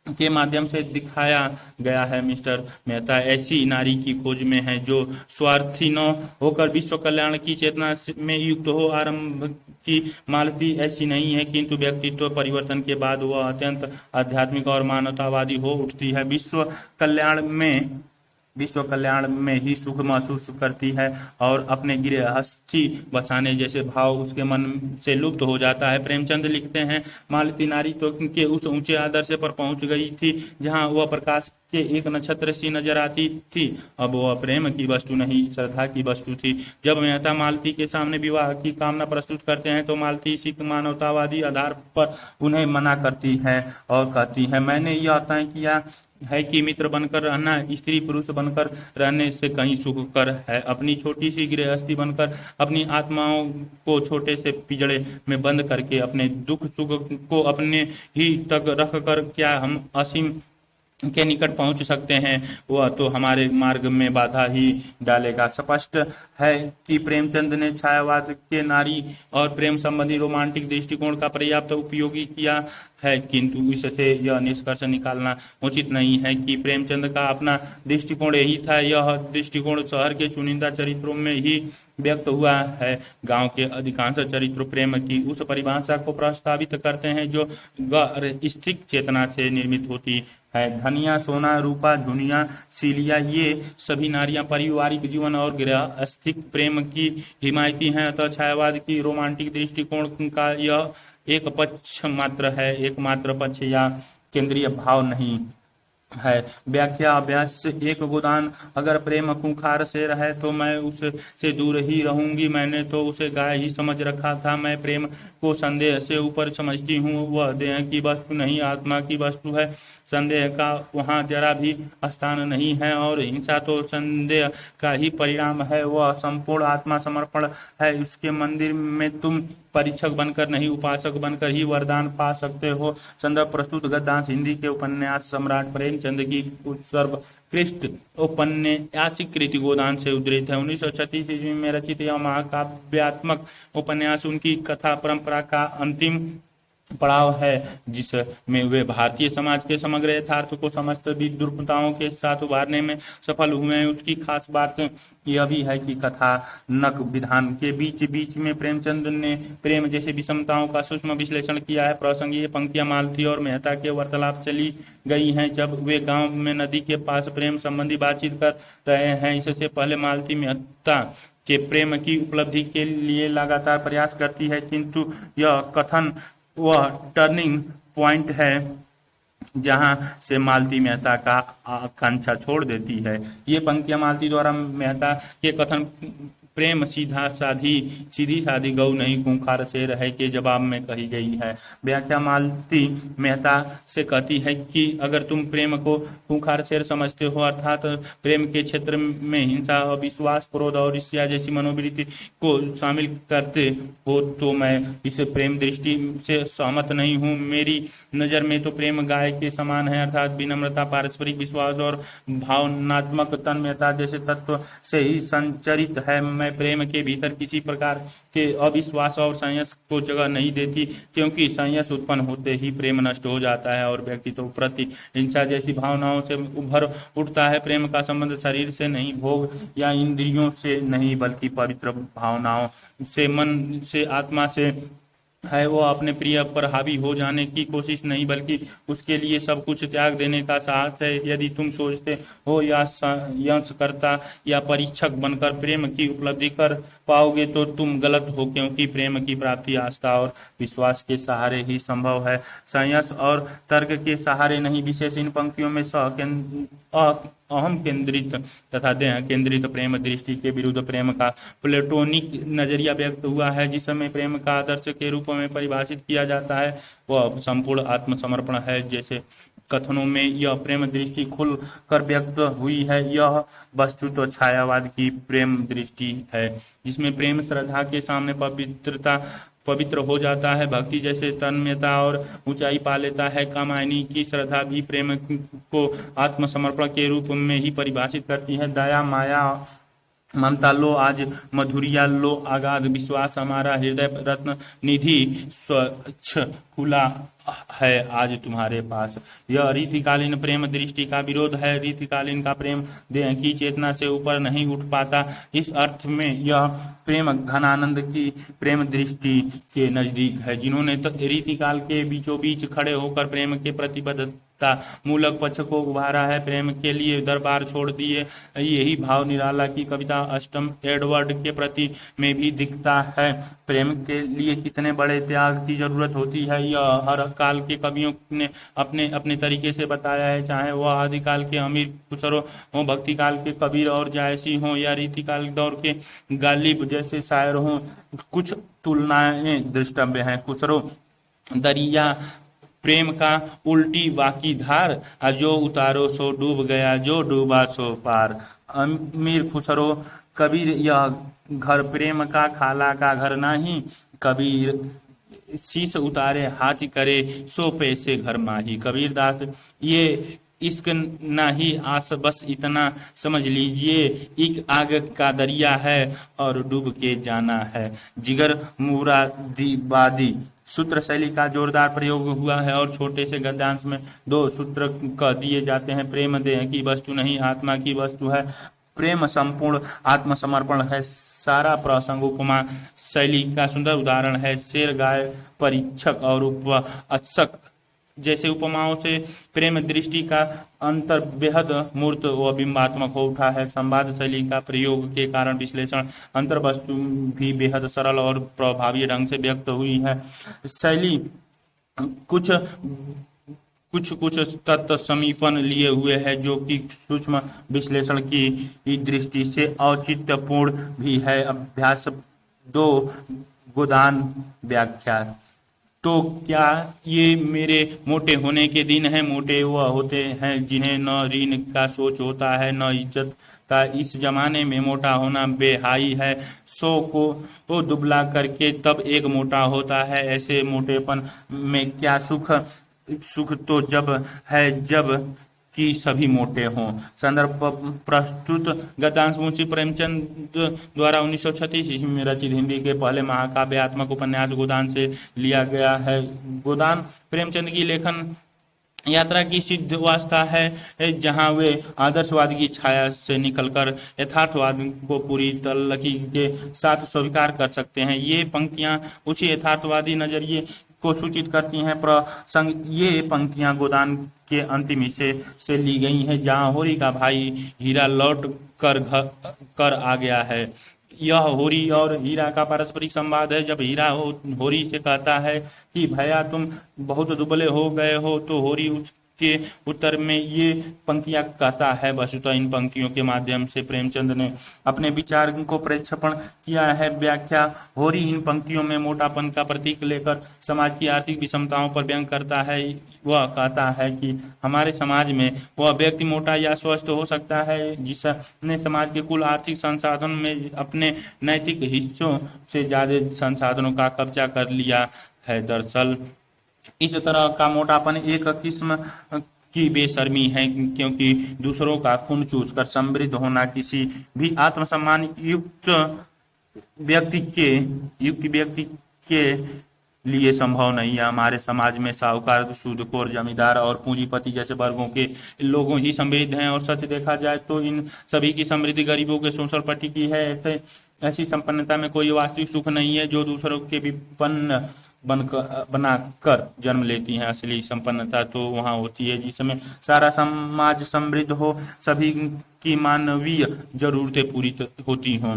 के माध्यम से दिखाया गया है। मिस्टर मेहता ऐसी नारी की खोज में है जो स्वार्थी न होकर विश्व कल्याण की चेतना में युक्त हो। आरंभ की मालती ऐसी नहीं है, किंतु व्यक्तित्व परिवर्तन के बाद वह अत्यंत आध्यात्मिक और मानवतावादी हो उठती है। विश्व कल्याण में ही सुख महसूस करती है और अपने गृहस्थी बसाने जैसे भाव उसके मन से लुप्त हो जाता है। प्रेमचंद लिखते हैं, मालती नारी तो के उस ऊंचे आदर्श पर पहुंच गई थी जहां वह प्रकाश के एक नक्षत्र सी नजर आती थी। अब वह प्रेम की वस्तु नहीं, श्रद्धा की वस्तु थी। जब मेहता मालती के सामने विवाह की कामना प्रस्तुत करते हैं तो मालती इसी मानवतावादी आधार पर उन्हें मना करती है और कहती है, मैंने यह तय किया है कि मित्र बनकर रहना स्त्री पुरुष बनकर रहने से कहीं सुखकर है। अपनी छोटी सी गृहस्थी बनकर अपनी आत्माओं को छोटे से पिंजड़े में बंद करके अपने दुख सुख को अपने ही तक रख कर क्या हम असीम के निकट पहुंच सकते हैं? वह तो हमारे मार्ग में बाधा ही डालेगा। स्पष्ट है कि प्रेमचंद ने छायावाद के नारी और प्रेम संबंधी रोमांटिक दृष्टिकोण का पर्याप्त उपयोग किया है, किंतु इससे यह निष्कर्ष निकालना उचित नहीं है कि प्रेमचंद का अपना दृष्टिकोण यही था। यह दृष्टिकोण शहर के चुनिंदा चरित्रों में ही व्यक्त हुआ है। गांव के अधिकांश चरित्र प्रेम की उस परिभाषा को प्रस्तावित करते हैं जो गैर-स्थिक चेतना से निर्मित होती है। धनिया, सोना, रूपा, झुनिया, सीलिया, ये सभी नारियां पारिवारिक जीवन और गृहस्थिक प्रेम की हिमायती हैं। अतः छायावाद की रोमांटिक दृष्टिकोण का यह एक पक्ष मात्र है, एकमात्र पक्ष या केंद्रीय भाव नहीं है। व्याख्या अभ्यास एक गोदान अगर प्रेम खूंखार शेर है तो मैं उससे दूर ही रहूंगी। मैंने तो उसे गाय ही समझ रखा था। मैं प्रेम को संदेह से ऊपर समझती हूँ। वह देह की वस्तु नहीं, आत्मा की वस्तु है। संदेह का वहाँ जरा भी स्थान नहीं है और हिंसा तो संदेह का ही परिणाम है। वह संपूर्ण आत्मा समर्पण है। उसके मंदिर में तुम परीक्षक बनकर नहीं, उपासक बनकर ही वरदान पा सकते हो। संदर्भ प्रस्तुत गद्दांश हिंदी के उपन्यास सम्राट प्रेमचंद की सर्वोत्कृष्ट औपन्यासिक कृति गोदान से उद्धृत है। 1936 ईस्वी में रचित यह महाकाव्यात्मक उपन्यास उनकी कथा परंपरा का अंतिम पड़ाव है, जिसमें वे भारतीय समाज के समग्र यथार्थ को समस्त विद्रूपताओं के साथ उभारने में सफल हुए हैं। उसकी खास बात यह भी है कि कथानक विधान के बीच बीच में प्रेमचंद ने प्रेम जैसे विषमताओं का सूक्ष्म विश्लेषण किया है। प्रसंग ये पंक्तियां मालती और मेहता के वार्तालाप से ली गई हैं जब वे गांव में नदी के पास प्रेम संबंधी बातचीत कर रहे हैं। इससे पहले मालती मेहता के प्रेम की उपलब्धि के लिए लगातार प्रयास करती है, किंतु यह कथन वह टर्निंग पॉइंट है जहां से मालती मेहता का आकांक्षा छोड़ देती है। ये पंक्तियां मालती द्वारा मेहता के कथन प्रेम सीधी सादी गौ नहीं खूंखार शेर है के जवाब में कही गई है। व्याख्या मालती मेहता से कहती है कि अगर तुम प्रेम को खूंखार शेर समझते हो, अर्थात प्रेम के क्षेत्र में हिंसा, अविश्वास, क्रोध और ईर्ष्या जैसी मनोवृत्ति को शामिल करते हो, तो मैं इस प्रेम दृष्टि से सहमत नहीं हूँ। मेरी नज़र में तो प्रेम गाय के समान है, अर्थात विनम्रता, पारस्परिक विश्वास और भावनात्मक तन्मयता जैसे तत्व से ही संचरित है। मैं प्रेम के भीतर किसी प्रकार के अविश्वास और संयस को जगह नहीं देती, क्योंकि संयस उत्पन्न होते ही प्रेम नष्ट हो जाता है और व्यक्तित्व प्रति हिंसा जैसी भावनाओं से उभर उठता है। प्रेम का संबंध शरीर से नहीं, भोग या इंद्रियों से नहीं, बल्कि पवित्र भावनाओं से, मन से, आत्मा से है। वो अपने प्रिय पर हावी हो जाने की कोशिश नहीं, बल्कि उसके लिए सब कुछ त्याग देने का साहस है। यदि तुम सोचते हो या संयंसकर्ता या परीक्षक बनकर प्रेम की उपलब्धि कर पाओगे तो तुम गलत हो, क्योंकि प्रेम की प्राप्ति आस्था और विश्वास के सहारे ही संभव है, संयस और तर्क के सहारे नहीं। विशेष इन पंक्तियों में अहम केंद्रित तथा देह केंद्रित प्रेम दृष्टि के विरुद्ध प्रेम का प्लेटोनिक नजरिया व्यक्त हुआ है, जिसमें प्रेम का आदर्श के रूप में परिभाषित किया जाता है। वह संपूर्ण आत्मसमर्पण है। जैसे कथनों में यह प्रेम दृष्टि खुल कर व्यक्त हुई है, यह वस्तु तो छायावाद की प्रेम दृष्टि है, जिसमें प्रेम श्रद्धा के सामने पवित्र हो जाता है। भक्ति जैसे तन्मयता और ऊंचाई पा लेता है। कामायनी की श्रद्धा भी प्रेम को आत्मसमर्पण के रूप में ही परिभाषित करती है। दया, माया, ममता लो आज मधुरिया लो अगाध विश्वास, हमारा हृदय रत्न निधि स्वच्छ खुला है आज तुम्हारे पास। यह रीतिकालीन प्रेम दृष्टि का विरोध है। रीतिकालीन का प्रेम देह की चेतना से ऊपर नहीं उठ पाता। इस अर्थ में यह प्रेम घनानंद की प्रेम दृष्टि के नजदीक है, जिन्होंने रीतिकाल के बीचों बीच खड़े होकर प्रेम के प्रतिबद्धता मूलक पक्ष को उभारा है, प्रेम के लिए दरबार छोड़ दिए। यही भाव निराला की कविता अष्टम एडवर्ड के प्रति में भी दिखता है। प्रेम के लिए कितने बड़े त्याग की जरूरत होती है, यह हर काल के कवियों ने अपने अपने तरीके से बताया है, चाहे वह आदिकाल के अमीर खुसरो हों, भक्ति काल के कबीर और जायसी हों, या रीतिकाल दौर के गालिब जैसे शायर हों। कुछ तुलनाएं दृष्टव्य हैं। खुसरो दरिया प्रेम का उल्टी बाकी धार, जो उतारो सो डूब गया, जो डूबा सो पार। अमीर खुसरो कबीर यह घर प्रेम का खाला का घर नहीं, कबीर शीश उतारे हाथ करे सो पैसे घर माही। कबीर दास ये इश्क नाही आस बस इतना समझ लीजिए, एक आग का दरिया है और डूब के जाना है। जिगर मुरादाबादी सूत्र शैली का जोरदार प्रयोग हुआ है और छोटे से गद्यांश में दो सूत्र कह दिए जाते हैं। प्रेम देह की वस्तु नहीं, आत्मा की वस्तु है। प्रेम संपूर्ण आत्मसमर्पण है। सारा प्रसंग उपमा शैली का सुंदर उदाहरण है। शेर गाय परीक्षक और उपवाचक जैसे उपमाओं से प्रेम दृष्टि का अंतर बेहद मूर्त व बिंबात्मक हो उठा है। संवाद शैली का प्रयोग के कारण विश्लेषण अंतर्वस्तु भी बेहद सरल और प्रभावी ढंग से व्यक्त हुई है। शैली कुछ कुछ तत्व समीपन लिए हुए है, जो कि सूक्ष्म विश्लेषण की दृष्टि से औचित्यपूर्ण भी है। अभ्यास 2 गोदान व्याख्या। तो क्या ये मेरे मोटे होने के दिन हैं? मोटे वह होते हैं जिन्हें न ऋण का सोच होता है न इज्जत का। इस जमाने में मोटा होना बेहाई है। 100 को तो दुबला करके तब एक मोटा होता है। ऐसे मोटेपन में क्या सुख? सुख तो जब है जब कि सभी मोटे हों। संदर्भ प्रस्तुत गद्यांश मुंशी प्रेमचंद द्वारा 1936 ईस्वी में रचित हिंदी के पहले महाकाव्यात्मक उपन्यास गोदान से लिया गया है। गोदान प्रेमचंद की लेखन यात्रा की सिद्धावस्था है, जहां वे आदर्शवाद की छाया से निकलकर यथार्थवाद को पूरी तल्लखी के साथ स्वीकार कर सकते हैं। ये पंक्तियां उसी यथार्थवादी नजरिए को सूचित करती हैं। प्रसंग ये पंक्तियां गोदान के अंतिम हिस्से से ली गई हैं, जहां होरी का भाई हीरा लौट कर आ गया है। यह होरी और हीरा का पारस्परिक संवाद है। जब हीरा होरी से कहता है कि भैया तुम बहुत दुबले हो गए हो, तो होरी उसके उत्तर में ये पंक्तियां कहता है। वस्तुतः इन पंक्तियों के माध्यम से प्रेमचंद ने अपने विचार को प्रक्षेपण किया है। व्याख्या। होरी इन पंक्तियों में मोटापन का प्रतीक लेकर समाज की आर्थिक विषमताओं पर व्यंग करता है। वह कहता है कि हमारे समाज में वह व्यक्ति मोटा या स्वस्थ हो सकता है जिसने समाज के कुल आर्थिक संसाधन में अपने नैतिक हिस्सों से ज्यादा संसाधनों का कब्जा कर लिया है। दरअसल इस तरह का मोटापन एक किस्म की बेशर्मी है, क्योंकि दूसरों का खून चूसकर समृद्ध होना किसी भी आत्मसम्मान युक्त व्यक्ति के लिए संभव नहीं है। हमारे समाज में साहूकार, सूदखोर, जमींदार और पूंजीपति जैसे वर्गों के लोगों ही समृद्ध हैं, और सच देखा जाए तो इन सभी की समृद्धि गरीबों के शोषण पर टिकी है। ऐसी संपन्नता में कोई वास्तविक सुख नहीं है जो दूसरों के विपन्न बनाकर जन्म लेती हैं। असली संपन्नता तो वहाँ होती है जिसमें सारा समाज समृद्ध हो, सभी की मानवीय जरूरतें पूरी होती हों।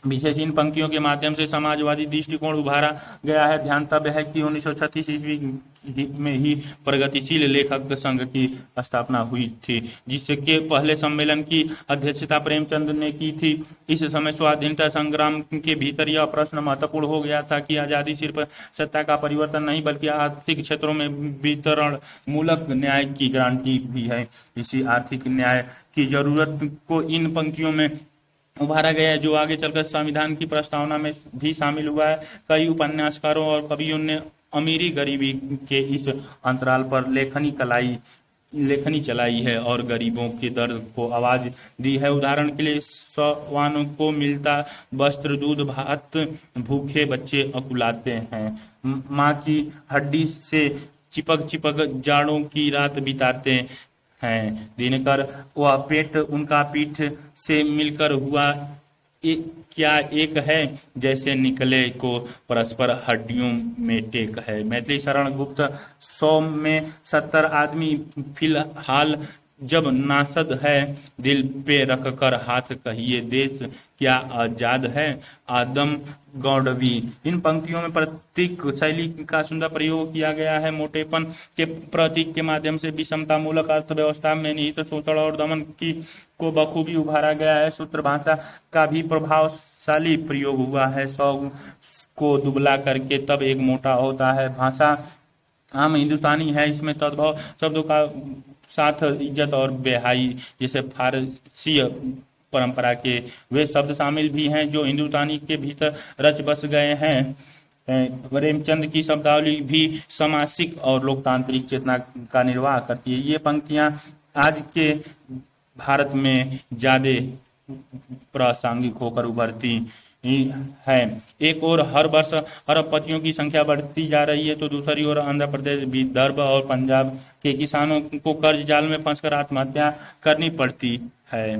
विशेष इन पंक्तियों के माध्यम से समाजवादी दृष्टिकोण उभारा गया है। ध्यानतव्य है कि 1936 ईस्वी में ही प्रगतिशील लेखक संघ की स्थापना हुई थी, जिसके पहले सम्मेलन की अध्यक्षता प्रेमचंद ने की थी। इस समय स्वाधीनता संग्राम के भीतर यह प्रश्न महत्वपूर्ण हो गया था कि आजादी सिर्फ सत्ता का परिवर्तन नहीं, बल्कि आर्थिक क्षेत्रों में वितरण मूलक न्याय की गारंटी भी है। इसी आर्थिक न्याय की जरूरत को इन पंक्तियों में उभारा गया है, जो आगे चलकर संविधान की प्रस्तावना में भी शामिल हुआ है। कई उपन्यासकारों और कवियों ने अमीरी गरीबी के इस अंतराल पर लेखनी चलाई है और गरीबों के दर्द को आवाज दी है। उदाहरण के लिए, सवानों को मिलता वस्त्र, दूध, भात, भूखे बच्चे अकुलाते हैं। माँ की हड्डी से चिपक चिपक जाड़ों की रात बिताते हैं। दिनकर वह पेट उनका पीठ से मिलकर हुआ क्या एक है, जैसे निकले को परस्पर हड्डियों में टेक है। मैथिली शरण गुप्त 100 में 70 आदमी फिलहाल जब नासद है, दिल पे रख कर हाथ कहिए देश क्या आजाद है। आदम गौडवी। इन पंक्तियों में प्रतीक शैली का सुंदर प्रयोग किया गया है। मोटेपन के प्रतीक के माध्यम से विषमता मूलक अर्थव्यवस्था में निहित शोषण और दमन की को बखूबी उभारा गया है। सूत्र भाषा का भी प्रभावशाली प्रयोग हुआ है। 100 को दुबला करके तब एक मोटा होता है। भाषा आम हिंदुस्तानी है, इसमें तद्भव शब्दों का साथ इज्जत और बेहाई जैसे फारसी परंपरा के वे शब्द शामिल भी हैं जो हिंदुस्तानी के भीतर रच बस गए हैं। प्रेमचंद की शब्दावली भी सामासिक और लोकतांत्रिक चेतना का निर्वाह करती है। ये पंक्तियां आज के भारत में ज्यादा प्रासंगिक होकर उभरती है। एक और हर वर्ष अरबपतियों की संख्या बढ़ती जा रही है, तो दूसरी ओर आंध्र प्रदेश, विदर्भ और पंजाब के किसानों को कर्ज जाल में फंसकर आत्महत्या करनी पड़ती है।